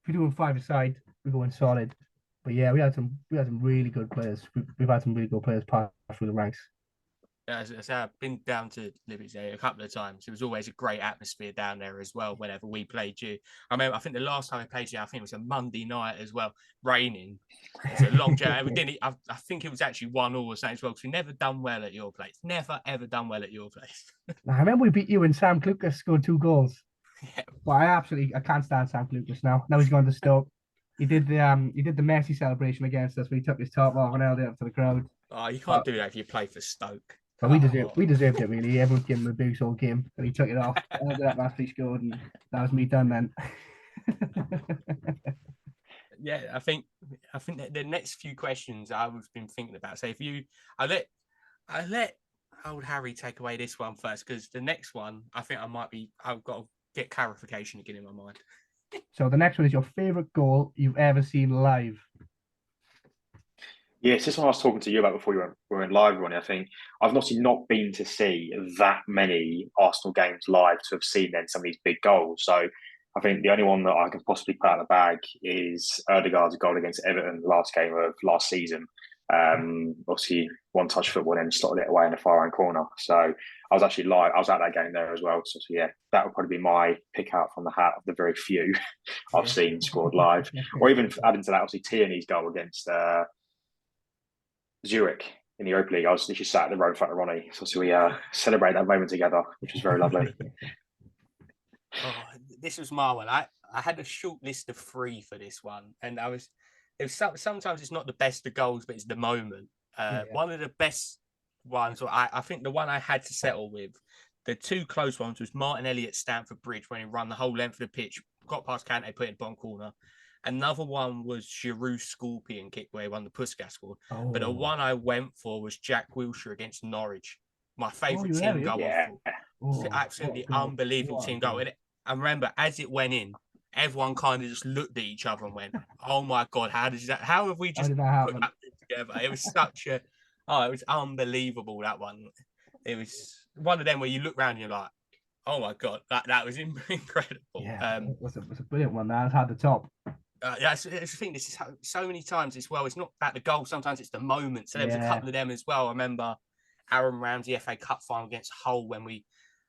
we're doing 5 aside, we're going solid. But yeah, we had some really good players. We've had some really good players pass through the ranks. Yeah, I've been down to Liberty a couple of times. It was always a great atmosphere down there as well. Whenever we played you, I think the last time we played you, I think it was a Monday night as well, raining. It's a long journey. We didn't. I think it was actually 1-1 or something as well. Because we never done well at your place. Never ever done well at your place. I remember we beat you and Sam Clucas scored 2 goals. Yeah. But I can't stand Sam Clucas now. Now he's gone to Stoke. He did the Messi celebration against us when he took his top off and held it up to the crowd. Oh, you can't do that if you play for Stoke. But we deserved it really. Everyone gave him a boost all game, and he took it off. Held it up after he scored, and that was me done then. Yeah, I think the next few questions I've been thinking about. So I let old Harry take away this one first because the next one I've got to get clarification again in my mind. So the next one is your favorite goal you've ever seen live. Yes, this one I was talking to you about before we went live, Ronnie. I think I've obviously not been to see that many Arsenal games live to have seen then some of these big goals. So I think the only one that I can possibly put out of the bag is Ødegaard's goal against Everton last game of last season. Obviously, one-touch football and then slotted it away in the far-right corner. So I was actually live. I was at that game there as well. So yeah, that would probably be my pick out from the hat of the very few I've seen scored live. Or even adding to that, obviously Tierney's goal against Zurich in the Europa League. I was literally sat at the road in front of Ronnie. So we celebrate that moment together, which was very lovely. This was my one. I had a short list of 3 for this one, and sometimes it's not the best of goals, but it's the moment. One of the best ones, or I think the one I had to settle with, the 2 close ones was Martin Elliott Stamford Bridge when he ran the whole length of the pitch, got past Kante, put it in bottom corner. Another one was Giroud's scorpion kick where he won the Puskas score. But the one I went for was Jack Wilshere against Norwich. My favourite team goal. Absolutely unbelievable team goal. And I remember as it went in, everyone kind of just looked at each other and went, "Oh my God, how have we just put that together?" It was such a Oh, it was unbelievable, that one. It was one of them where you look around and you're like, oh my God, that was incredible. Yeah, it was a brilliant one. That was hard to top. That's the thing. This is so many times as well. It's not about the goal. Sometimes it's the moment. So there was a couple of them as well. I remember Aaron Ramsey FA Cup final against Hull when we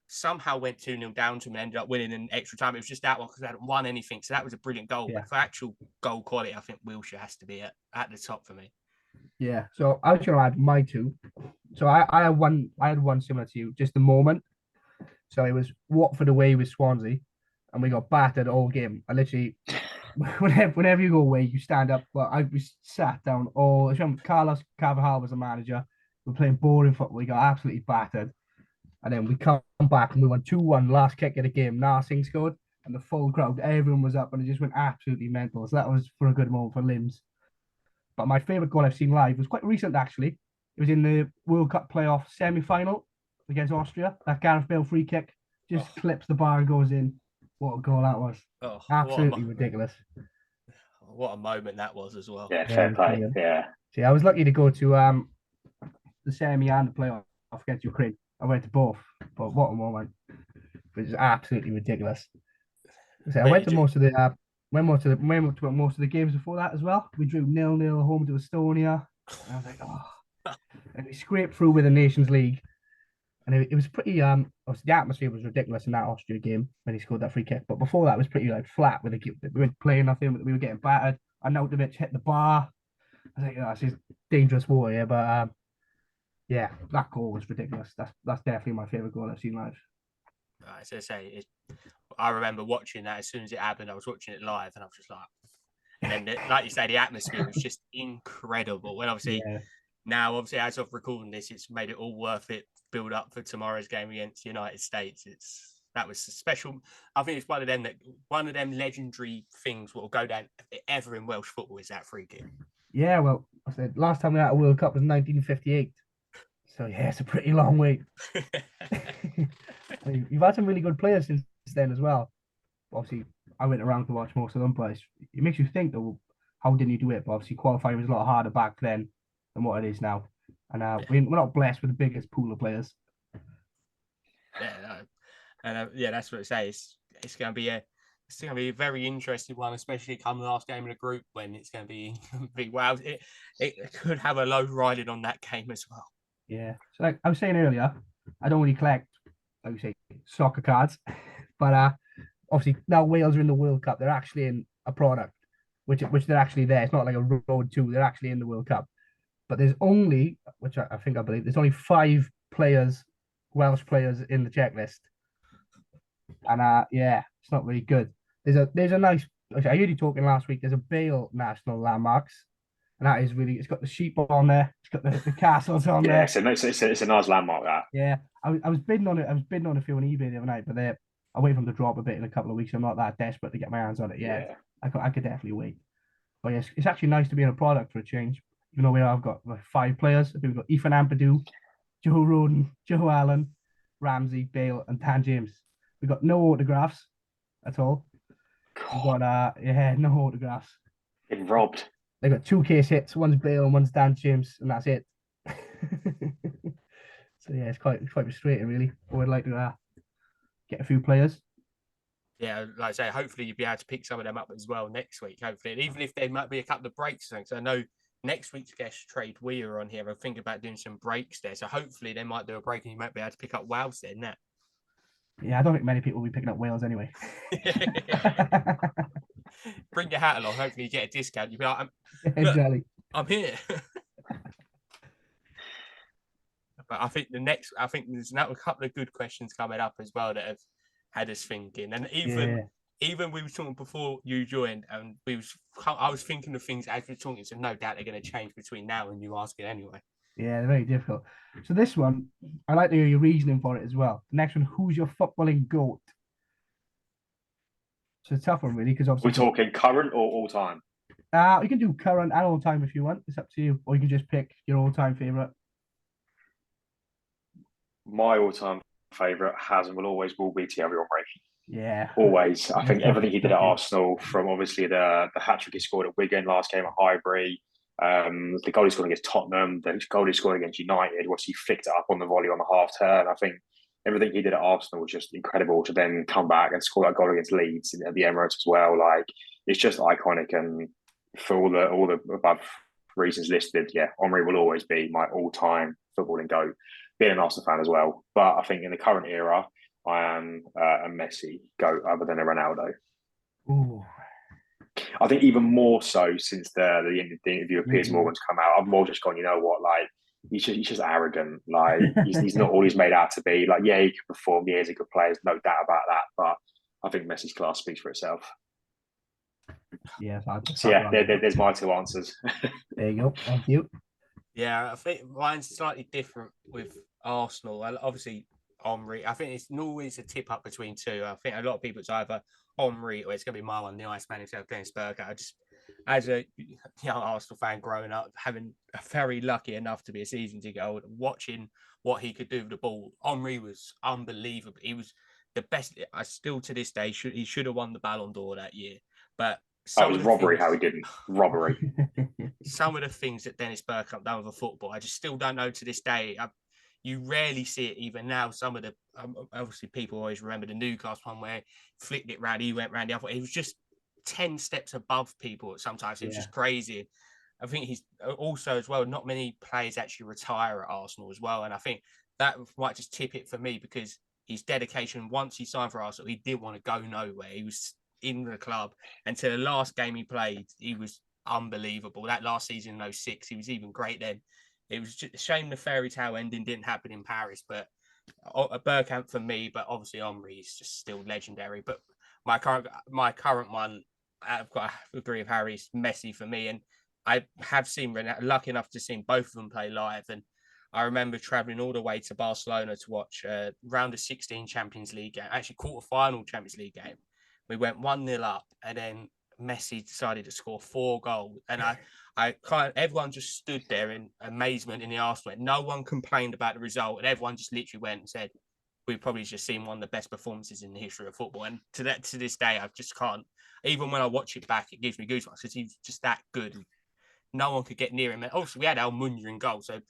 somehow went 2-0 down to him and ended up winning in extra time. It was just that one because we hadn't won anything. So that was a brilliant goal. Yeah. But for actual goal quality, I think Wilshere has to be at the top for me. Yeah. So I was going to add my two. So I had one. I had one similar to you. Just the moment. So it was Watford away with Swansea, and we got battered all game. I literally, whenever you go away, you stand up. Well, I was sat down. Carlos Carvajal was the manager. We're playing boring football. We got absolutely battered, and then we come back and we won 2-1. Last kick of the game, Narsing scored, and the full crowd, everyone was up, and it just went absolutely mental. So that was for a good moment for Limbs. But my favourite goal I've seen live was quite recent, actually. It was in the World Cup playoff semi-final against Austria. That Gareth Bale free kick just clips the bar and goes in. What a goal that was. Absolutely ridiculous. What a moment that was as well. Yeah, fair play. Brilliant. Yeah. See, I was lucky to go to the semi and the playoff against Ukraine. I went to both, but what a moment. It was absolutely ridiculous. So I went to most of the most of the games before that as well. We drew 0-0 home to Estonia. And I was like, oh. And we scraped through with the Nations League. And it was pretty obviously the atmosphere was ridiculous in that Austria game when he scored that free kick. But before that it was pretty like flat with we weren't playing nothing, we were getting battered. Arnautovic hit the bar. I was like, oh, this is dangerous war here. But yeah, that goal was ridiculous. That's definitely my favourite goal I've seen live. As I say, I remember watching that as soon as it happened. I was watching it live, and I was just like, and then, like you say, the atmosphere was just incredible. And obviously, now, obviously, as of recording this, it's made it all worth it. Build up for tomorrow's game against the United States. That was special. I think it's one of them legendary things that will go down ever in Welsh football is that free kick. Yeah, well, I said last time we had a World Cup was 1958. So yeah, it's a pretty long wait. You've had some really good players since then as well. Obviously, I went around to watch most of them, but it makes you think though, how didn't you do it? But obviously, qualifying was a lot harder back then than what it is now. And we're not blessed with the biggest pool of players. Yeah, and that's what I say. It's going to be a very interesting one, especially come the last game of the group when it's going to be wow. It could have a low riding on that game as well. Yeah. So like I was saying earlier, I don't really collect, like we say, soccer cards, but obviously now Wales are in the World Cup. They're actually in a product, which they're actually there. It's not like a road to. They're actually in the World Cup. But there's only, which I believe, there's only 5 players, Welsh players in the checklist. And it's not really good. There's a nice, I heard you talking last week, there's a Bale National Landmarks. And that is really, it's got the sheep on there, it's got the castles on there. Yeah, it's a nice landmark, that. Yeah, I was bidding on it. I was bidding on a few on eBay the other night, but I'll wait for them to drop a bit in a couple of weeks. I'm not that desperate to get my hands on it yet. Yeah. I could definitely wait. But yes, it's actually nice to be in a product for a change. Even though I've got like 5 players. We've got Ethan Ampadu, Joe Roden, Joe Allen, Ramsey, Bale, and Dan James. We've got no autographs at all. We've got no autographs. Been robbed. They've got 2 case hits. One's Bale and one's Dan James, and that's it. So yeah, it's quite frustrating, really. I would like to get a few players. Yeah, like I say, hopefully you'll be able to pick some of them up as well next week. Hopefully, and even if there might be a couple of breaks, so I know next week's guest trade we are on here. I think about doing some breaks there, so hopefully they might do a break and you might be able to pick up Wales then. That. Yeah, I don't think many people will be picking up Wales anyway. Bring your hat along. Hopefully you get a discount. You'll be like, exactly. I'm here. But I think there's now a couple of good questions coming up as well that have had us thinking, and even we were talking before you joined, and I was thinking of things as we were talking, so no doubt they're going to change between now and you asking anyway. Yeah, they're very difficult. So this one, I like to hear your reasoning for it as well. The next one, who's your footballing GOAT? So it's a tough one, really, because obviously we're talking current or all time. You can do current and all time if you want. It's up to you, or you can just pick your all time favorite. My all time favorite has and will always be Thierry Henry. Yeah, always. I think everything he did at Arsenal, from obviously the hat trick he scored at Wigan last game at Highbury, The goal he scored against Tottenham, the goal he scored against United, once he flicked it up on the volley on the half turn. I think everything he did at Arsenal was just incredible. To then come back and score that goal against Leeds at the Emirates as well, like it's just iconic. And for all the above reasons listed, yeah, Henry will always be my all-time footballing GOAT. Being an Arsenal fan as well, but I think in the current era, I am a Messi GOAT other than a Ronaldo. Ooh. I think even more so since the interview of Piers Morgan's come out, I've more just gone, you know what, like he's just arrogant. Like he's not all he's made out to be. Like, yeah, he can perform. Yeah, he's a good player. There's no doubt about that. But I think Messi's class speaks for itself. Yeah, so yeah, there's my two answers. There you go. Thank you. Yeah, I think mine's slightly different with Arsenal. Obviously, Henry. I think it's always a tip up between two. I think a lot of people, it's either Henry or it's going to be Marlon, the Iceman himself, Dennis Bergkamp. I just, as a young Arsenal fan growing up, having very lucky enough to be a season ticket holder, watching what he could do with the ball, Henry was unbelievable. He was the best. I still to this day he should have won the Ballon d'Or that year, but. That was robbery, how he didn't. Robbery. Some of the things that Dennis Bergkamp done with a football, I just still don't know to this day. You rarely see it even now. Some of the, obviously, people always remember the Newcastle one where he flicked it round, he went round the other. He was just 10 steps above people sometimes. It was just crazy. I think he's also, as well, not many players actually retire at Arsenal as well. And I think that might just tip it for me because his dedication, once he signed for Arsenal, he didn't want to go nowhere. He was in the club until the last game he played. He was unbelievable. That last season in 06, he was even great then. It was just a shame the fairy tale ending didn't happen in Paris, but a Bergkamp for me, but obviously Henry is just still legendary. But my current one, I've got to agree with Harry, is Messi for me. And I have seen, lucky enough to see both of them play live. And I remember traveling all the way to Barcelona to watch round of 16 Champions League game, actually quarter-final Champions League game. We went 1-0 up, and then Messi decided to score 4 goals. And everyone just stood there in amazement in the Arsenal. No one complained about the result, and everyone just literally went and said, "We've probably just seen one of the best performances in the history of football." And to this day, I just can't. Even when I watch it back, it gives me goosebumps because he's just that good. No one could get near him. And also, we had Almunia in goal, so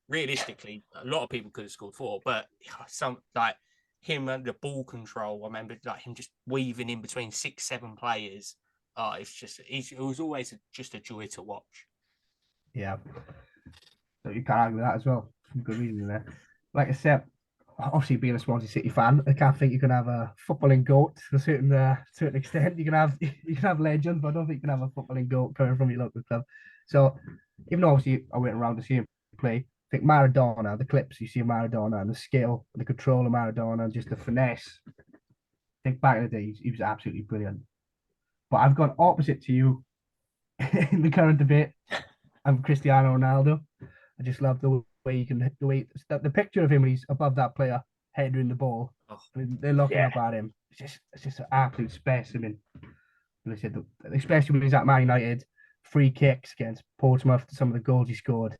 realistically, a lot of people could have scored 4, but some like. Him and the ball control, I remember like him just weaving in between 6-7 players. It was always just a joy to watch. Yeah, so you can't argue with that as well. Some good reason there. Like I said, obviously being a Swansea City fan, I can't think you can have a footballing GOAT to a certain extent. You can have legends, but I don't think you can have a footballing GOAT coming from your local club. So even though obviously I went around to see him play, I think Maradona, the clips you see of Maradona and the skill, the control of Maradona, and just the finesse. I think back in the day, he was absolutely brilliant. But I've gone opposite to you in the current debate. I'm Cristiano Ronaldo. I just love the way you can the picture of him when he's above that player, heading the ball. I mean, they're looking up at him. It's just an absolute specimen. Especially when he's at Man United, free kicks against Portsmouth, some of the goals he scored.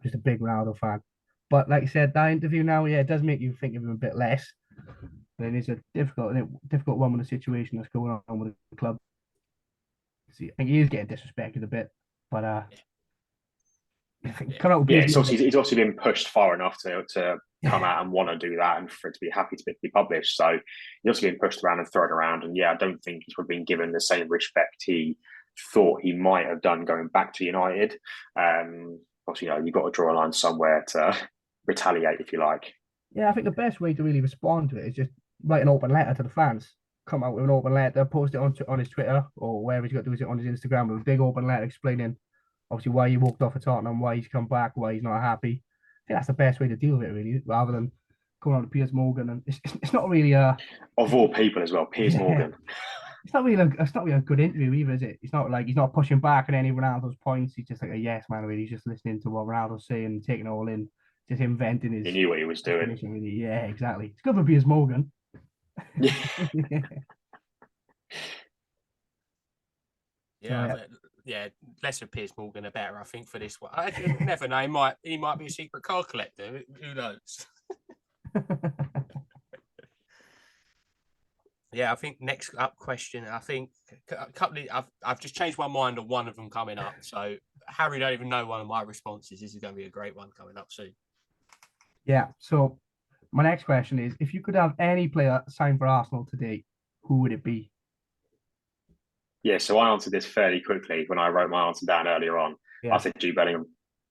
Just a big Ronaldo fan. But like I said, that interview now, yeah, it does make you think of him a bit less. But it's a difficult one with the situation that's going on with the club. See, I think he is getting disrespected a bit, but he's also been pushed far enough to come out and want to do that, and for it to be happy to be published. So he's also been pushed around and thrown around, and yeah, I don't think he's been given the same respect he thought he might have done going back to United. Obviously, you've got to draw a line somewhere to retaliate, if you like. Yeah, I think the best way to really respond to it is just write an open letter to the fans. Come out with an open letter, post it on his Twitter or wherever he's got to do it on his Instagram with a big open letter explaining obviously why he walked off of Tottenham, why he's come back, why he's not happy. I think that's the best way to deal with it, really, rather than going on to Piers Morgan. And it's not really of all people as well, Piers Morgan. It's not really a good interview either, is it? It's not like he's not pushing back on any of Ronaldo's points. He's just like a yes man, really. He's just listening to what Ronaldo's saying and taking it all in, just inventing his. He knew what he was doing. Really. Yeah, exactly. It's good for Piers Morgan. Yeah, less of Piers Morgan, the better, I think, for this one. I never know. He might be a secret card collector. Who knows? Yeah, I think next up question. I think a couple of, I've just changed my mind on one of them coming up. So Harry don't even know one of my responses. This is going to be a great one coming up soon. Yeah. So my next question is, if you could have any player sign for Arsenal today, who would it be? Yeah, so I answered this fairly quickly when I wrote my answer down earlier on. I Yeah. said Jude Bellingham,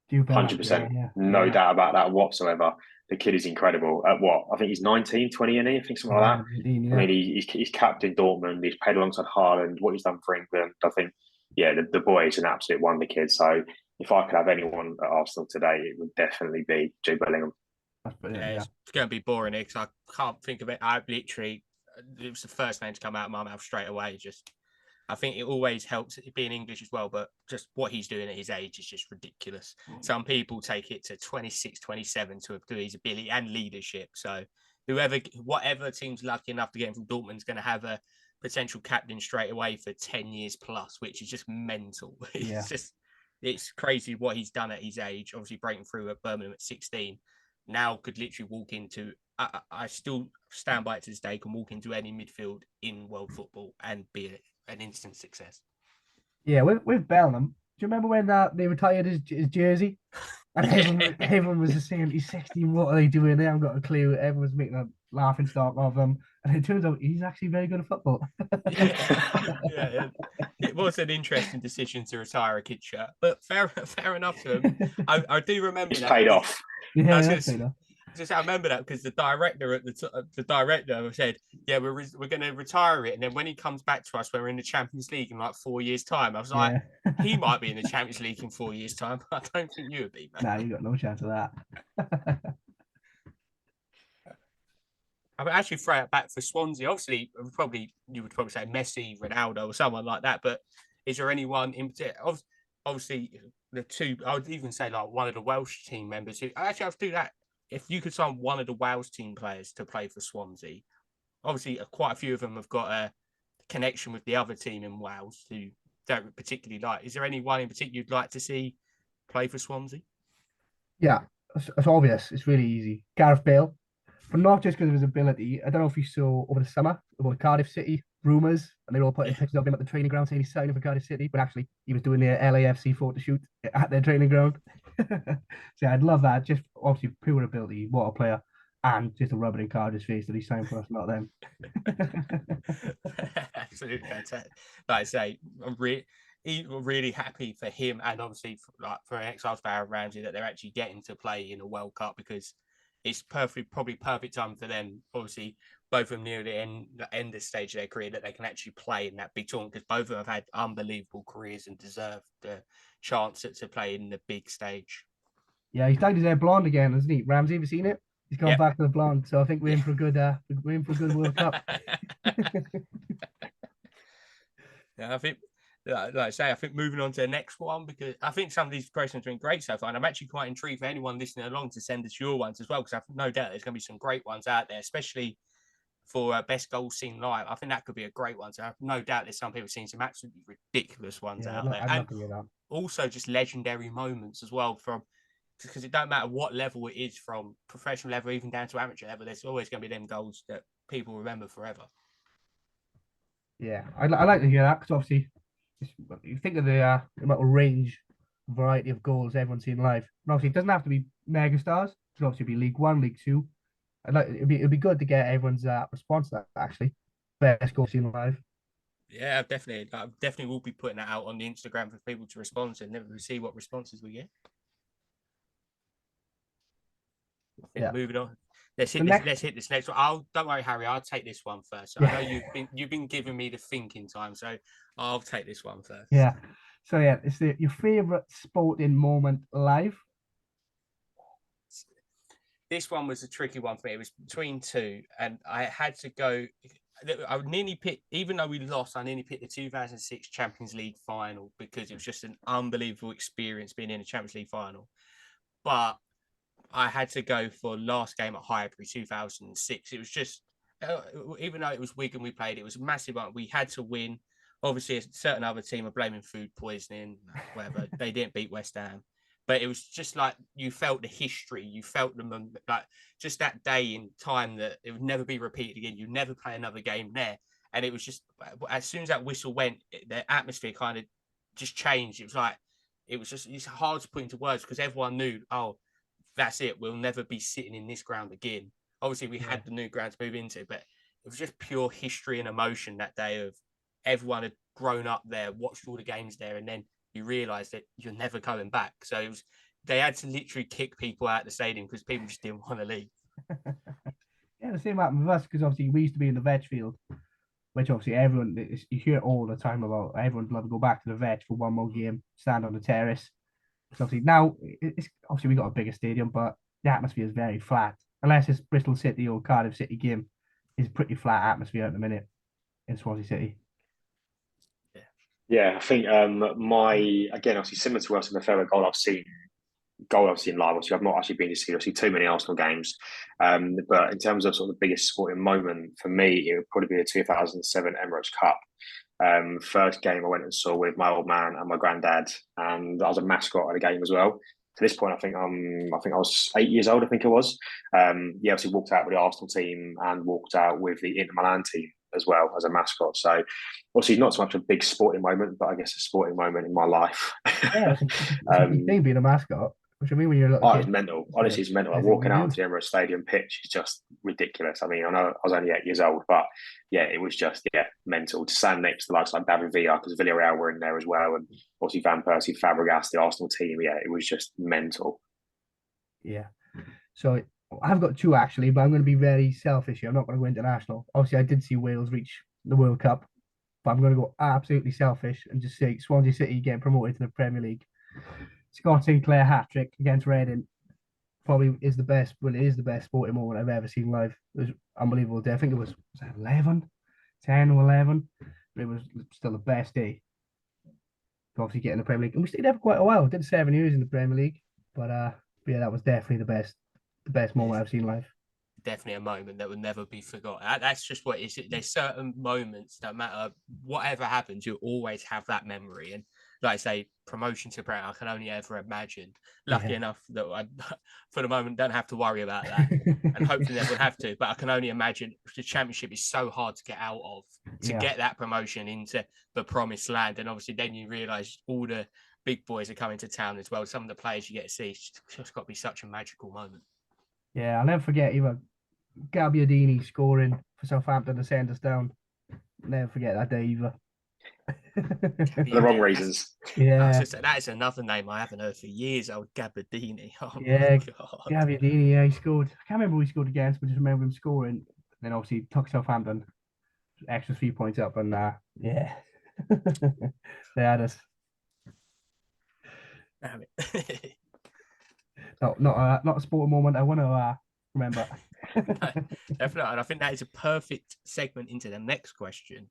Jude Bellingham. 100%. Yeah. No doubt about that whatsoever. The kid is incredible. At what? I think he's 19, 20, I think something like that. Yeah. I mean, he's captain Dortmund. He's played alongside Haaland. What he's done for England, I think, yeah, the boy is an absolute wonder kid. So if I could have anyone at Arsenal today, it would definitely be Jude Bellingham. That's brilliant. Yeah, Yeah. it's going to be boring here because I can't think of it. It was the first name to come out of my mouth straight away. I think it always helps being English as well, but just what he's doing at his age is just ridiculous. Some people take it to 26, 27 to his ability and leadership. So whatever team's lucky enough to get him from Dortmund is going to have a potential captain straight away for 10 years plus, which is just mental. It's crazy what he's done at his age. Obviously breaking through at Birmingham at 16. Now could literally walk into, I still stand by it to this day, can walk into any midfield in world football and be an instant success. Yeah, with Bellingham, do you remember when they retired his jersey? And everyone was just saying, he's 16, what are they doing? They haven't got a clue. Everyone was making a laughing stock of him. And it turns out he's actually very good at football. Yeah. It was an interesting decision to retire a kid shirt, but fair enough to him. I do remember it's that. Paid off. Yeah, I remember that because the director the director said, "Yeah, we're going to retire it," and then when he comes back to us, when we're in the Champions League in like 4 years' time, I was like, he might be in the Champions League in 4 years' time. I don't think you would be, man. Nah, you got no chance of that. I would actually throw it back for Swansea. Obviously, you would probably say Messi, Ronaldo, or someone like that. But is there anyone in particular? Obviously, the two. I would even say like one of the Welsh team members. Who actually, I would do that. If you could sign one of the Wales team players to play for Swansea, obviously quite a few of them have got a connection with the other team in Wales who don't particularly like. Is there anyone in particular you'd like to see play for Swansea? Yeah, it's obvious. It's really easy. Gareth Bale, but not just because of his ability. I don't know if you saw over the summer about Cardiff City rumours, and they were all putting pictures of him at the training ground saying he's signing for Cardiff City, but actually he was doing their LAFC photo shoot at their training ground. So I'd love that. Just obviously pure ability, what a player, and just a rub it in Cardiff's face that he signed for us, not them. Absolutely fantastic. Like I say, I'm really happy for him, and obviously for an ex-Arsenal player Ramsey that they're actually getting to play in a World Cup, because it's probably perfect time for them. Obviously, both of them near the end stage of their career, that they can actually play in that big tournament, because both of them have had unbelievable careers and deserve the chance to play in the big stage. Yeah, he's dyed his hair blonde again, hasn't he? Ramsey, have you seen it? He's gone back to the blonde, so I think we're in for a good World Cup. Yeah, I think, like I say, I think moving on to the next one, because I think some of these questions have been great so far, and I'm actually quite intrigued for anyone listening along to send us your ones as well, because I've no doubt there's going to be some great ones out there, especially for best goals seen live. I think that could be a great one. So I have no doubt there's some people seeing some absolutely ridiculous ones out there, and also just legendary moments as well, because it don't matter what level it is, from professional level even down to amateur level. There's always going to be them goals that people remember forever. Yeah, I like to hear that, because obviously you think of the amount of range, variety of goals everyone's seen live. And obviously, it doesn't have to be mega stars. It could obviously be League One, League Two. It'd be good to get everyone's response to that, actually. Best goal seen live. Yeah, definitely. I definitely will be putting that out on the Instagram for people to respond to, and then we'll see what responses we get. Moving on. Let's hit this next one. Don't worry, Harry. I'll take this one first. I know you've been giving me the thinking time, so I'll take this one first. Yeah. So yeah, it's your favorite sporting moment live. This one was a tricky one for me. It was between two, and I had to go. I nearly picked, even though we lost, I nearly picked the 2006 Champions League final, because it was just an unbelievable experience being in a Champions League final. But I had to go for last game at Highbury 2006. It was just, even though it was Wigan we played, it was a massive one. We had to win. Obviously, a certain other team are blaming food poisoning, whatever. They didn't beat West Ham. But it was just like, you felt the history. You felt like just that day in time that it would never be repeated again. You'd never play another game there. And it was just, as soon as that whistle went, the atmosphere kind of just changed. It was like, it was just, it's hard to put into words because everyone knew, oh, that's it. We'll never be sitting in this ground again. Obviously, we had the new ground to move into, but it was just pure history and emotion that day of everyone had grown up there, watched all the games there, and then you realise that you're never coming back. So it was, they had to literally kick people out of the stadium because people just didn't want to leave. Yeah, the same happened with us because obviously we used to be in the veg field, which obviously everyone, you hear all the time about everyone's love to go back to the veg for one more game, stand on the terrace. So obviously now it's obviously we got a bigger stadium, but the atmosphere is very flat. Unless it's Bristol City or Cardiff City game, it's pretty flat atmosphere at the minute in Swansea City. Yeah, I think my again obviously similar to us in the favorite goal I've seen in live. Obviously, I've not actually been to see obviously too many Arsenal games, but in terms of sort of the biggest sporting moment for me, it would probably be the 2007 Emirates Cup. First game I went and saw with my old man and my granddad, and I was a mascot at the game as well. To this point, I think I was 8 years old. I think it was. Yeah, obviously walked out with the Arsenal team and walked out with the Inter Milan team as well as a mascot. So obviously not so much a big sporting moment, but I guess a sporting moment in my life. Yeah, it's a big thing being a mascot. Which I mean, when you're a little Oh, kid, it's mental. Honestly, it's mental. Like walking out onto the Emirates Stadium pitch is just ridiculous. I mean, I know I was only 8 years old, but yeah, it was just mental to stand next to the likes like David Villa because Villarreal were in there as well, and obviously Van Persie, Fabregas, the Arsenal team. Yeah, it was just mental. Yeah. So I've got two actually, but I'm going to be very selfish here. I'm not going to go international. Obviously, I did see Wales reach the World Cup, but I'm going to go absolutely selfish and just say Swansea City getting promoted to the Premier League. Scott Sinclair hat trick against Reading probably is the best. Well, it is the best sporting moment I've ever seen live. It was unbelievable day. I think it was that 11, 10 or 11. But it was still the best day. Obviously, getting the Premier League, and we stayed there for quite a while. Did 7 years in the Premier League, but yeah, that was definitely the best moment I've seen live. Definitely a moment that will never be forgotten. That's just what it is. There's certain moments that matter. Whatever happens, you'll always have that memory. And like I say, promotion to Premier, I can only ever imagine. Lucky enough that I, for the moment, don't have to worry about that, and hopefully never have to. But I can only imagine the Championship is so hard to get out of to get that promotion into the promised land, and obviously then you realise all the big boys are coming to town as well. Some of the players you get to see, it's just got to be such a magical moment. Yeah, I'll never forget either Gabbiadini scoring for Southampton to send us down. Never forget that day either. For the wrong reasons. Yeah. That is another name I haven't heard for years. Old Gabbiadini. Oh yeah, Gabbiadini, yeah, he scored. I can't remember who he scored against, but just remember him scoring. Then obviously took Southampton extra 3 points up, and yeah, they had us. Damn it. Not a sporting moment I want to remember. No, definitely, and I think that is a perfect segment into the next question.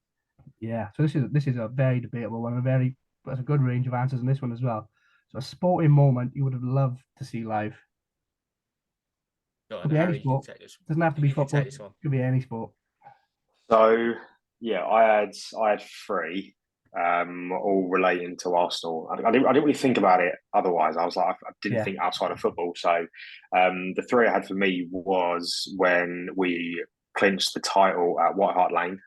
Yeah, so this is a very debatable one. There's a good range of answers in this one as well. So a sporting moment you would have loved to see live. Could be any sport. Doesn't have to be football. Could be any sport. So yeah, I had three, all relating to Arsenal. I didn't really think about it otherwise. I was like, I didn't think outside of football. So the three I had for me was when we clinched the title at White Hart Lane.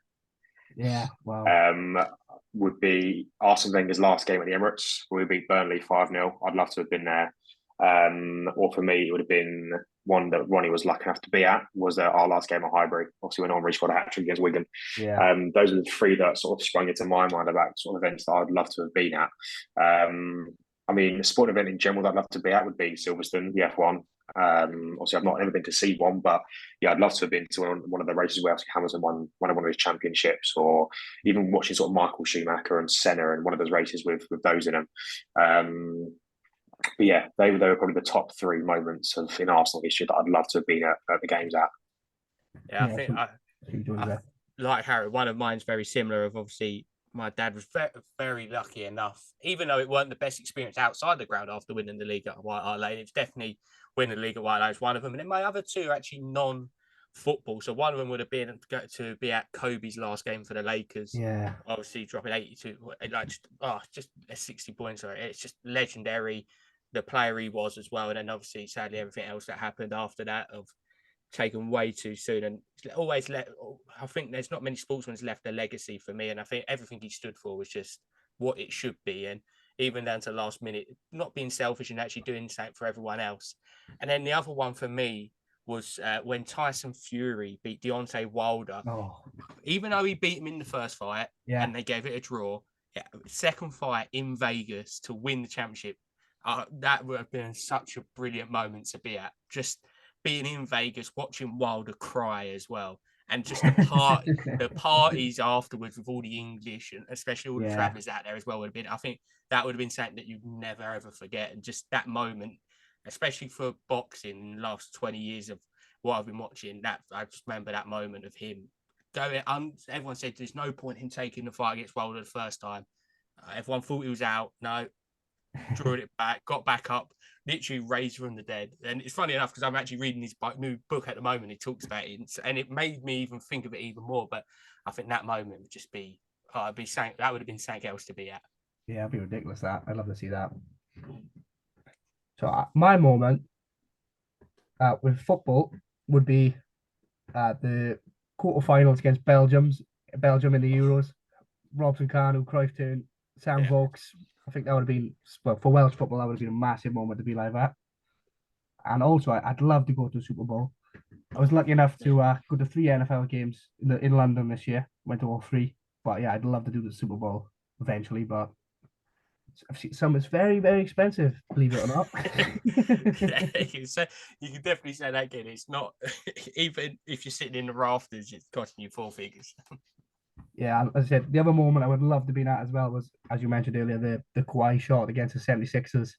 Yeah, wow. Would be Arsene Wenger's last game at the Emirates, where we beat Burnley 5-0. I'd love to have been there. Or for me, it would have been one that Ronnie was lucky enough to be at, was our last game at Highbury. Obviously, when Henry scored a hat-trick against Wigan. Yeah. Those are the three that sort of sprung into my mind about sort of events that I'd love to have been at. I mean, a sport event in general that I'd love to be at would be Silverstone, the F1. Obviously, I've not ever been to see one, but yeah, I'd love to have been to one of the races where Hamilton won one of his championships, or even watching sort of Michael Schumacher and Senna and one of those races with those in them. But yeah, they were probably the top three moments in Arsenal history that I'd love to have been at the games at. Yeah, I think like Harry, one of mine's very similar. Of obviously, my dad was very, very lucky enough, even though it weren't the best experience outside the ground after winning the league at White Hart Lane. It's definitely winning the league at White Hart Lane was one of them, and then my other two are actually non-football. So one of them would have been to be at Kobe's last game for the Lakers. Yeah, obviously dropping 82, like just 60 points. Sorry, it's just legendary. The player he was as well, and then obviously, sadly, everything else that happened after that of taken way too soon, and always I think there's not many sportsmen left a legacy for me, and I think everything he stood for was just what it should be, and even down to the last minute, not being selfish and actually doing something for everyone else. And then the other one for me was when Tyson Fury beat Deontay Wilder. Oh, Even though he beat him in the first fight yeah. and they gave it a draw, second fight in Vegas to win the championship, that would have been such a brilliant moment to be at. Just being in Vegas, watching Wilder cry as well. And just the parties afterwards with all the English and especially all the travelers out there as well would have been, I think that would have been something that you'd never ever forget. And just that moment, especially for boxing in the last 20 years of what I've been watching, that I just remember that moment of him going. Everyone said there's no point in taking the fight against Wilder the first time. Everyone thought he was out. No, drew it back, got back up, literally raised from the dead. And it's funny enough because I'm actually reading his new book at the moment. He talks about it, and it made me even think of it even more. But I think that moment would just be, that would have been something else to be at. Yeah, it'd be ridiculous. That I'd love to see that. So my moment with football would be the quarterfinals against Belgium in the Euros. Robson Kanu, Cruyff turn, Sam Vokes. I think that would have been, well, for Welsh football, that would have been a massive moment to be like that. And also, I'd love to go to a Super Bowl. I was lucky enough to go to 3 NFL games in London this year. Went to all 3. But yeah, I'd love to do the Super Bowl eventually. But I've seen some. It's very, very expensive, believe it or not. You can definitely say that again. It's not, even if you're sitting in the rafters, it's costing you 4 figures. Yeah, as I said, the other moment I would love to be at as well was, as you mentioned earlier, the Kawhi shot against the 76ers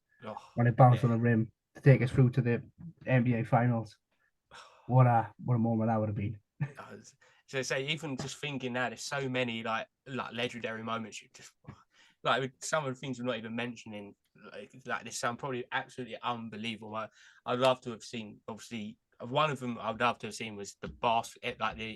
when it bounced on the rim to take us through to the NBA Finals. What a moment that would have been. So say, even just thinking that, there's so many like legendary moments. You just like some of the things we're not even mentioning, like this sound probably absolutely unbelievable. I'd love to have seen, obviously. One of them I'd love to have seen was the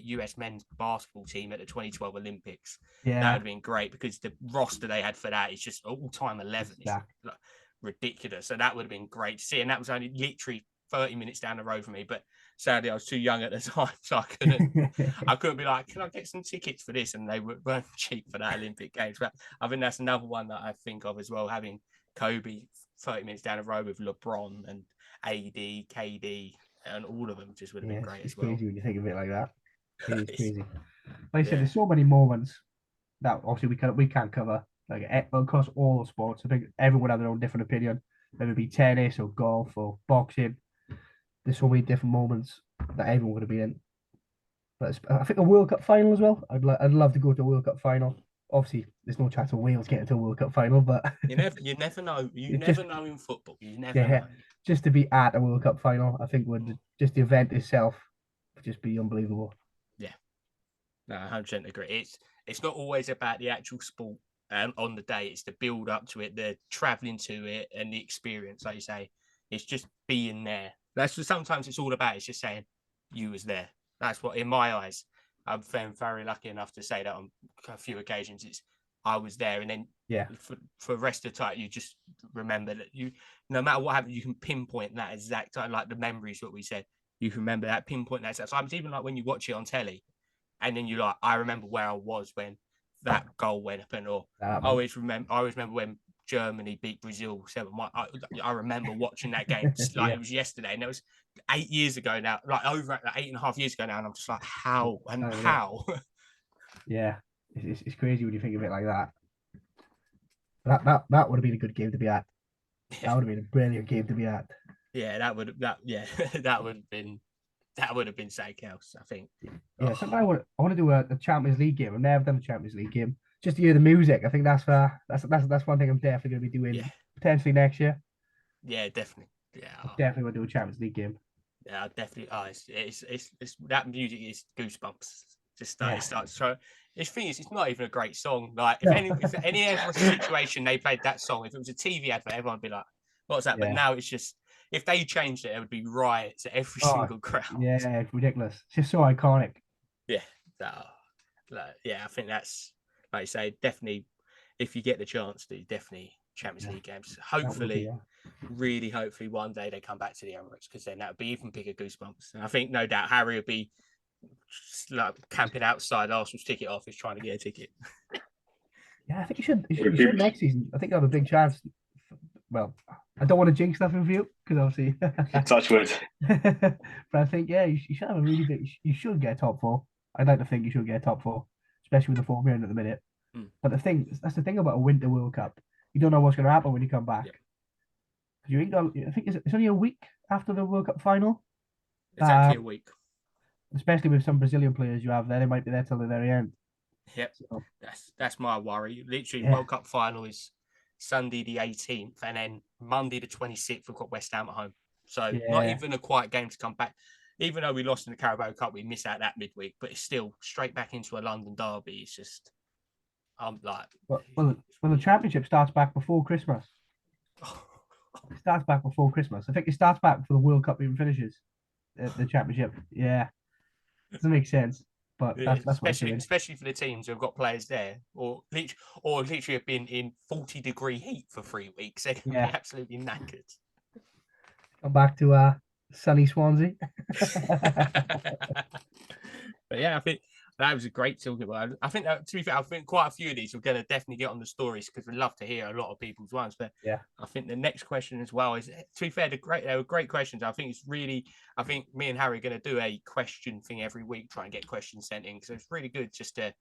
US men's basketball team at the 2012 Olympics. Yeah, that would have been great because the roster they had for that is just all-time 11. It's like ridiculous. So that would have been great to see. And that was only literally 30 minutes down the road from me. But sadly, I was too young at the time, so I couldn't be like, can I get some tickets for this? And they weren't cheap for that Olympic Games. But I think that's another one that I think of as well, having Kobe 30 minutes down the road with LeBron and AD, KD. And all of them just would have been great as well. It's crazy when you think of it like that. It is crazy. Like I said, there's so many moments that obviously we can't cover. Like across all the sports, I think everyone has their own different opinion. Whether it be tennis or golf or boxing, there's so many different moments that everyone would have been in. But I think a World Cup final as well. I'd love to go to a World Cup final. Obviously, there's no chance of Wales getting to a World Cup final, but you never know. You never know in football. You never know. Just to be at a World Cup final, I think would just the event itself would just be unbelievable. Yeah, no, 100% agree. It's not always about the actual sport on the day. It's the build up to it, the traveling to it, and the experience. Like you say, it's just being there. That's what sometimes it's all about. It's just saying you was there. That's what, in my eyes, I'm very lucky enough to say that on a few occasions. It's I was there, and then for the rest of the time, you just remember that no matter what happened, you can pinpoint that exact time, like the memories what we said. You can remember that, pinpoint that. Sometimes even like when you watch it on telly, and then you're like, I remember where I was when that goal went up, or I always remember when Germany beat Brazil 7-1. I remember watching that game like it was yesterday, and it was 8 years ago now, like over 8.5 years ago now, and I'm just like, how? Yeah, it's crazy when you think of it like that. That would have been a good game to be at. That would have been a brilliant game to be at. Yeah, that would have been something else, I think. Yeah, something I want to do a Champions League game. I've never done a Champions League game. Just to hear the music. I think that's one thing I'm definitely going to be doing potentially next year. Yeah, definitely. Yeah, I definitely want to do a Champions League game. Yeah, definitely. It's that music is goosebumps. Just it starts. So the thing is, it's not even a great song. Like if any other situation they played that song, if it was a TV advert, everyone would be like, "What's that?" Yeah. But now it's just, if they changed it, it would be riots at every single crowd. Yeah, it's ridiculous. It's just so iconic. Yeah, I think that's, like I say, definitely. If you get the chance to, definitely Champions League games. Hopefully, hopefully one day they come back to the Emirates, because then that would be even bigger goosebumps. And I think no doubt Harry will be like camping outside Arsenal's ticket office trying to get a ticket. Yeah, I think you should. You should, It'd you be- should next season. I think you have a big chance. Well, I don't want to jinx nothing for you because obviously, Touch wood. but I think yeah, you should have a really big. You should get top four. I'd like to think you should get top four, especially with the form you're in at the minute. Mm. But that's the thing about a Winter World Cup. You don't know what's going to happen when you come back. Yeah. You ain't got, I think it's only a week after the World Cup final. Exactly a week. Especially with some Brazilian players you have there, they might be there till the very end. Yep, So, that's my worry. Literally, Yeah. World Cup final is Sunday the 18th, and then Monday the 26th we've got West Ham at home. So not Yeah. even a quiet game to come back. Even though we lost in the Carabao Cup, we miss out that midweek, but it's still straight back into a London derby. It's just, I'm like, well, the championship starts back before Christmas. It starts back before Christmas. I think it starts back before the World Cup even finishes. The championship. Yeah, doesn't make sense, but that's what it's doing. especially for the teams who've got players there, or literally have been in 40-degree heat for 3 weeks. They're going to Yeah. be absolutely knackered. Come back to sunny Swansea. But yeah, I think that was a great talking about. I think that, to be fair, I think quite a few of these we're going to definitely get on the stories because we'd love to hear a lot of people's ones. But Yeah. I think the next question as well is, to be fair, they were great questions. I think I think me and Harry are going to do a question thing every week, try and get questions sent in because it's really good just to.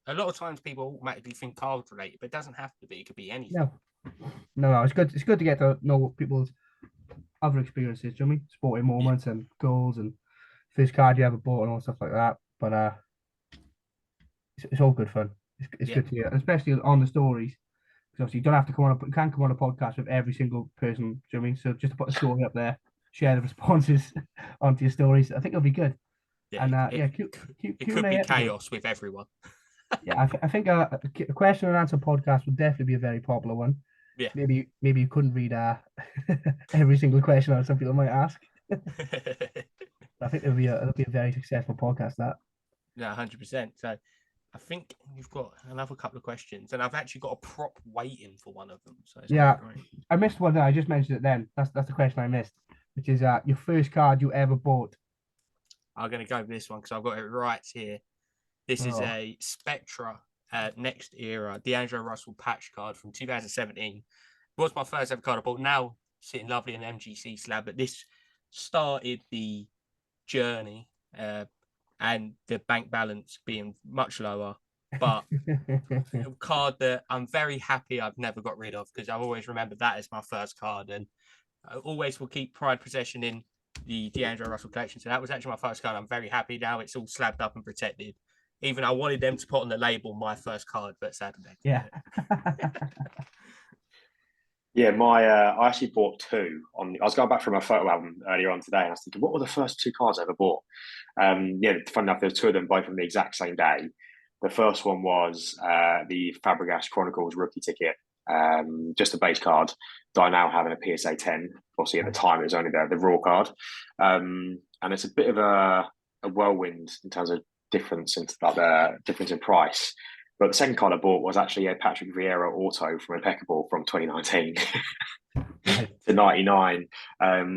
A lot of times people automatically think cards related, but it doesn't have to be. It could be anything. No. It's good. It's good to get to know people's other experiences. Do you know what I mean? Sporting moments and goals and first card you ever bought and all stuff like that. But it's all good fun. It's good to hear, especially on the stories. Because obviously you don't have to you can't come on a podcast with every single person. Do you know what I mean? So just to put a story up there, share the responses onto your stories. I think it'll be good. Yeah, And it could be chaos with everyone. Yeah, I think a question and answer podcast would definitely be a very popular one. Yeah. Maybe you couldn't read every single question that some people might ask. I think it'll be a very successful podcast. That. Yeah, 100%. So I think you've got another couple of questions, and I've actually got a prop waiting for one of them. So it's Yeah. great. I missed one. I just mentioned it then. That's the question I missed, which is your first card you ever bought. I'm going to go with this one because I've got it right here. This is a Spectra Next Era D'Angelo Russell patch card from 2017. It was my first ever card I bought. Now sitting lovely in an MGC slab, but this started the journey and the bank balance being much lower. But a card that I'm very happy I've never got rid of because I've always remembered that as my first card, and I always will keep pride possession in the D'Angelo Russell collection. So that was actually my first card. I'm very happy now it's all slabbed up and protected. Even I wanted them to put on the label my first card, but sadly, yeah. Yeah, I actually bought two. I was going back through my photo album earlier on today, and I was thinking, what were the first two cards I ever bought? Yeah, funny enough, there was two of them both on the exact same day. The first one was the Fabregas Chronicles rookie ticket, just a base card that I now have in a PSA 10. Obviously, at the time, it was only the raw card. And it's a bit of a whirlwind in terms of difference in price. But the second card I bought was actually a Patrick Vieira auto from Impeccable from 2019 to 99.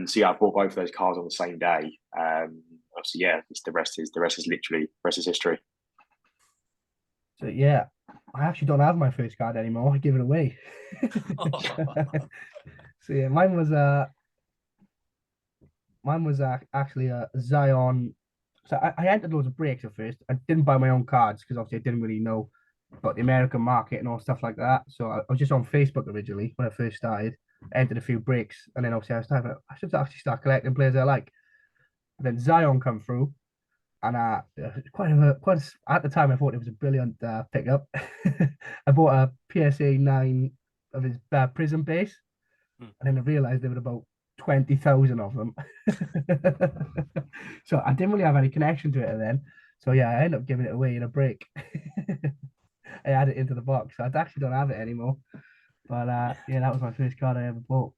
So yeah, I bought both of those cards on the same day. Obviously, yeah, the rest is literally history. So yeah, I actually don't have my first card anymore. I give it away. So yeah, mine was actually a Zion. So I entered loads of breaks at first. I didn't buy my own cards because obviously I didn't really know about the American market and all stuff like that. So I was just on Facebook originally when I first started. I entered a few breaks, and then obviously I should actually start collecting players I like. And then Zion come through, and at the time I thought it was a brilliant pickup. I bought a PSA 9 of his Prism base, and then I realized there were about 20,000 of them. So I didn't really have any connection to it then. So yeah, I ended up giving it away in a break. I added it into the box. So I actually don't have it anymore. But yeah, that was my first card I ever bought.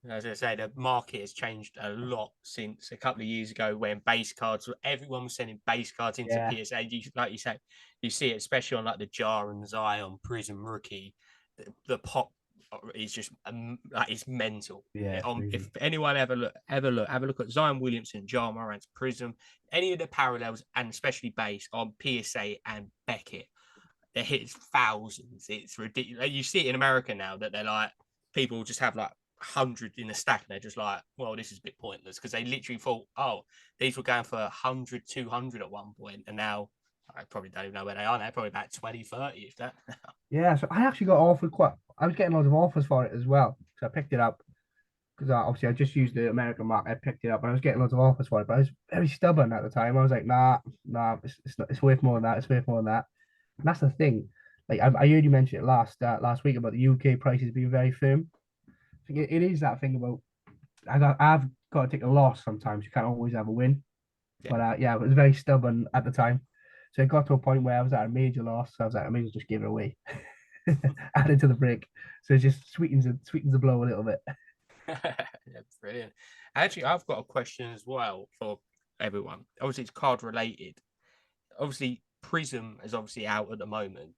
As I say, the market has changed a lot since a couple of years ago when base cards, everyone was sending base cards into PSA. Like you say, you see it especially on like the Jar and Zion Prism rookie. The pop is just it's mental. Yeah. If anyone have a look at Zion Williamson, Jar Morant's Prism, any of the parallels, and especially base on PSA and Beckett. They hit thousands. It's ridiculous. You see it in America now that they're like, people just have like 100 in a stack and they're just like, well, this is a bit pointless because they literally thought, oh, these were going for 100, 200 at one point, and now I probably don't even know where they are now. Probably about 20, 30, if that. Yeah, so I actually got offered quite. I was getting lots of offers for it as well, so I picked it up because obviously I just used the American mark. I picked it up and I was getting lots of offers for it, but I was very stubborn at the time. I was like, nah, it's not, it's worth more than that. It's worth more than that. And that's the thing. Like I heard you mention it last week about the UK prices being very firm. I think it is that thing about I've got to take a loss sometimes. You can't always have a win. Yeah. But yeah, it was very stubborn at the time. So it got to a point where I was at a major loss. So I was like, I may as well just give it away, add it to the break. So it just sweetens the blow a little bit. Yeah, brilliant. Actually, I've got a question as well for everyone. Obviously, it's card related. Obviously, Prism is obviously out at the moment.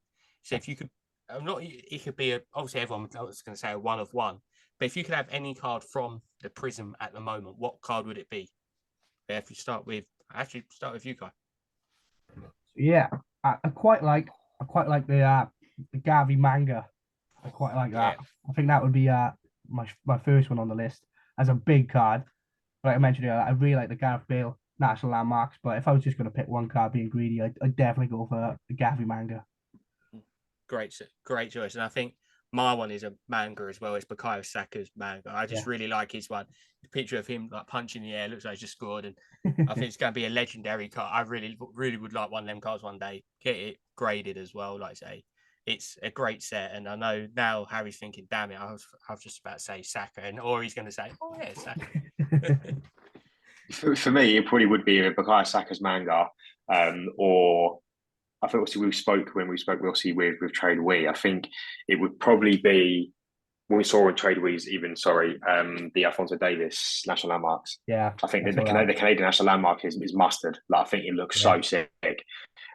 So if you could, I'm not. It could be obviously everyone was going to say a one of one, but if you could have any card from the Prism at the moment, what card would it be? If you start with you, Kai. Yeah, I quite like the Gavi manga. I quite like that. Yeah. I think that would be my first one on the list as a big card. Like I mentioned earlier, I really like the Gareth Bale National Landmarks, but if I was just going to pick one card being greedy, I'd definitely go for the Gavi manga. Great choice. And I think my one is a manga as well. It's Bukayo Saka's manga. I just really like his one. The picture of him like punching the air looks like he's just scored, and I think it's going to be a legendary card. I really would like one of them cards one day. Get it graded as well. Like I say, it's a great set, and I know now Harry's thinking, "Damn it, I was just about to say Saka," or he's going to say, "Oh yeah, Saka." For me, it probably would be a Bukayo Saka's manga, or I think obviously when we spoke obviously with Trade We, I think it would probably be when we saw in Trade We's the Alphonso Davies National Landmarks. Yeah, I think the Canadian National Landmark is mustard. Like I think it looks so sick,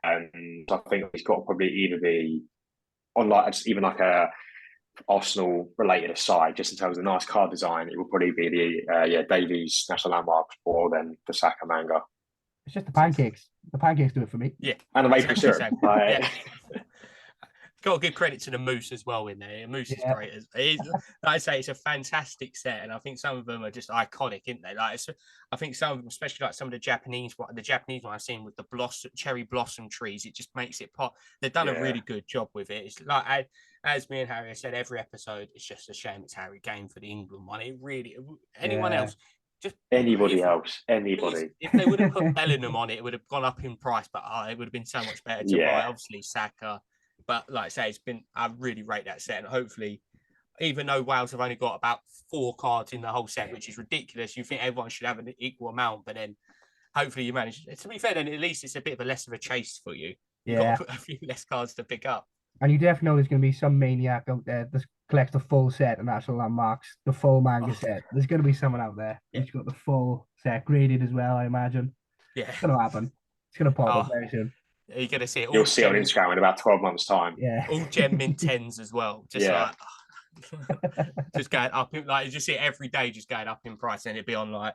and I think it's got to probably either be on like even like a Arsenal related aside, just in terms of the nice card design, it would probably be the Davies National Landmark or then the Saka manga. It's just the pancakes. The pancakes do it for me. Yeah, and the maple syrup. Yeah. Got to give credit to the Moose as well in there. Moose is great. Like I say, it's a fantastic set, and I think some of them are just iconic, isn't they? Like I think some of them, especially like some of the Japanese one I've seen with the cherry blossom trees, it just makes it pop. They've done a really good job with it. It's like as me and Harry have said every episode, it's just a shame it's Harry Kane for the England one. It really anyone else. Just anybody. If they would have put Bellingham on it, it would have gone up in price, but it would have been so much better to buy. Obviously, Saka. But like I say, I really rate that set. And hopefully, even though Wales have only got about 4 cards in the whole set, which is ridiculous, you think everyone should have an equal amount. But then hopefully you manage. To be fair, then at least it's a bit of a less of a chase for you. You've got to put a few less cards to pick up. And you definitely know there's going to be some maniac out there that collects the full set of National Landmarks, the full manga set. There's going to be someone out there who's got the full set graded as well, I imagine. Yeah. It's going to happen. It's going to pop up very soon. You're going to see it. You'll see on Instagram in about 12 months' time. Yeah. All gem mint 10s as well. Just just going up. Like you just see it every day, just going up in price, and it'd be on like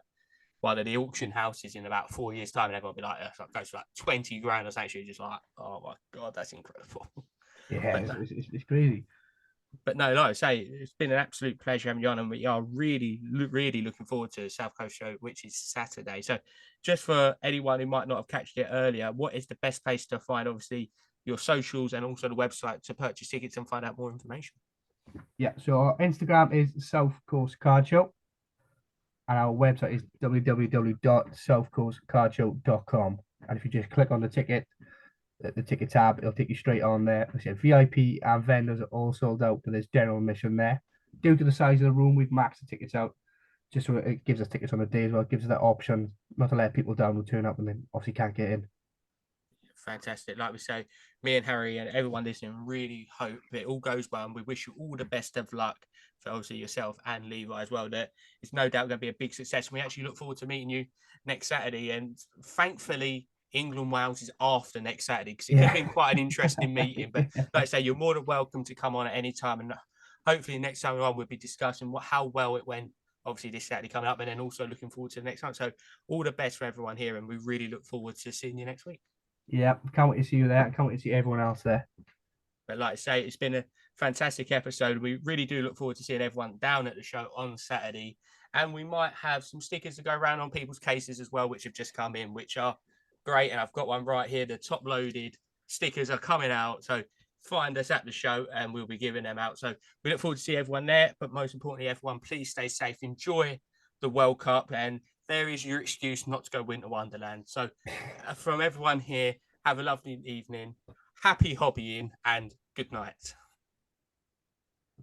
one of the auction houses in about 4 years' time, and everyone will be like, it goes for like 20 grand. It's actually just like, oh my god, that's incredible. Yeah, it's crazy. But no, like I say, it's been an absolute pleasure having you on, and we are really, really looking forward to the South Coast show, which is Saturday. So, just for anyone who might not have catched it earlier, what is the best place to find, obviously, your socials and also the website to purchase tickets and find out more information? Yeah, so our Instagram is South Coast Card Show, and our website is www.southcoastcardshow.com. And if you just click on the ticket tab, it'll take you straight on there. I said VIP and vendors are all sold out, but there's general admission there. Due to the size of the room, we've maxed the tickets out just so it gives us tickets on the day as well. It gives us that option not to let people down who turn up and then obviously can't get in. Fantastic. Like we say, me and Harry and everyone listening really hope it all goes well, and we wish you all the best of luck for obviously yourself and Levi as well. That it's no doubt going to be a big success. We actually look forward to meeting you next Saturday, and thankfully England Wales is after next Saturday because it could have been quite an interesting meeting. But like I say, you're more than welcome to come on at any time, and hopefully next time on we'll be discussing how well it went. Obviously this Saturday coming up, and then also looking forward to the next time. So all the best for everyone here, and we really look forward to seeing you next week. Yeah, can't wait to see you there. Can't wait to see everyone else there. But like I say, it's been a fantastic episode. We really do look forward to seeing everyone down at the show on Saturday. And we might have some stickers to go around on people's cases as well, which have just come in, which are great. And I've got one right here. The top loaded stickers are coming out. So find us at the show and we'll be giving them out. So we look forward to see everyone there. But most importantly, everyone, please stay safe. Enjoy the World Cup. And there is your excuse not to go Winter Wonderland. So from everyone here, have a lovely evening. Happy hobbying and good night.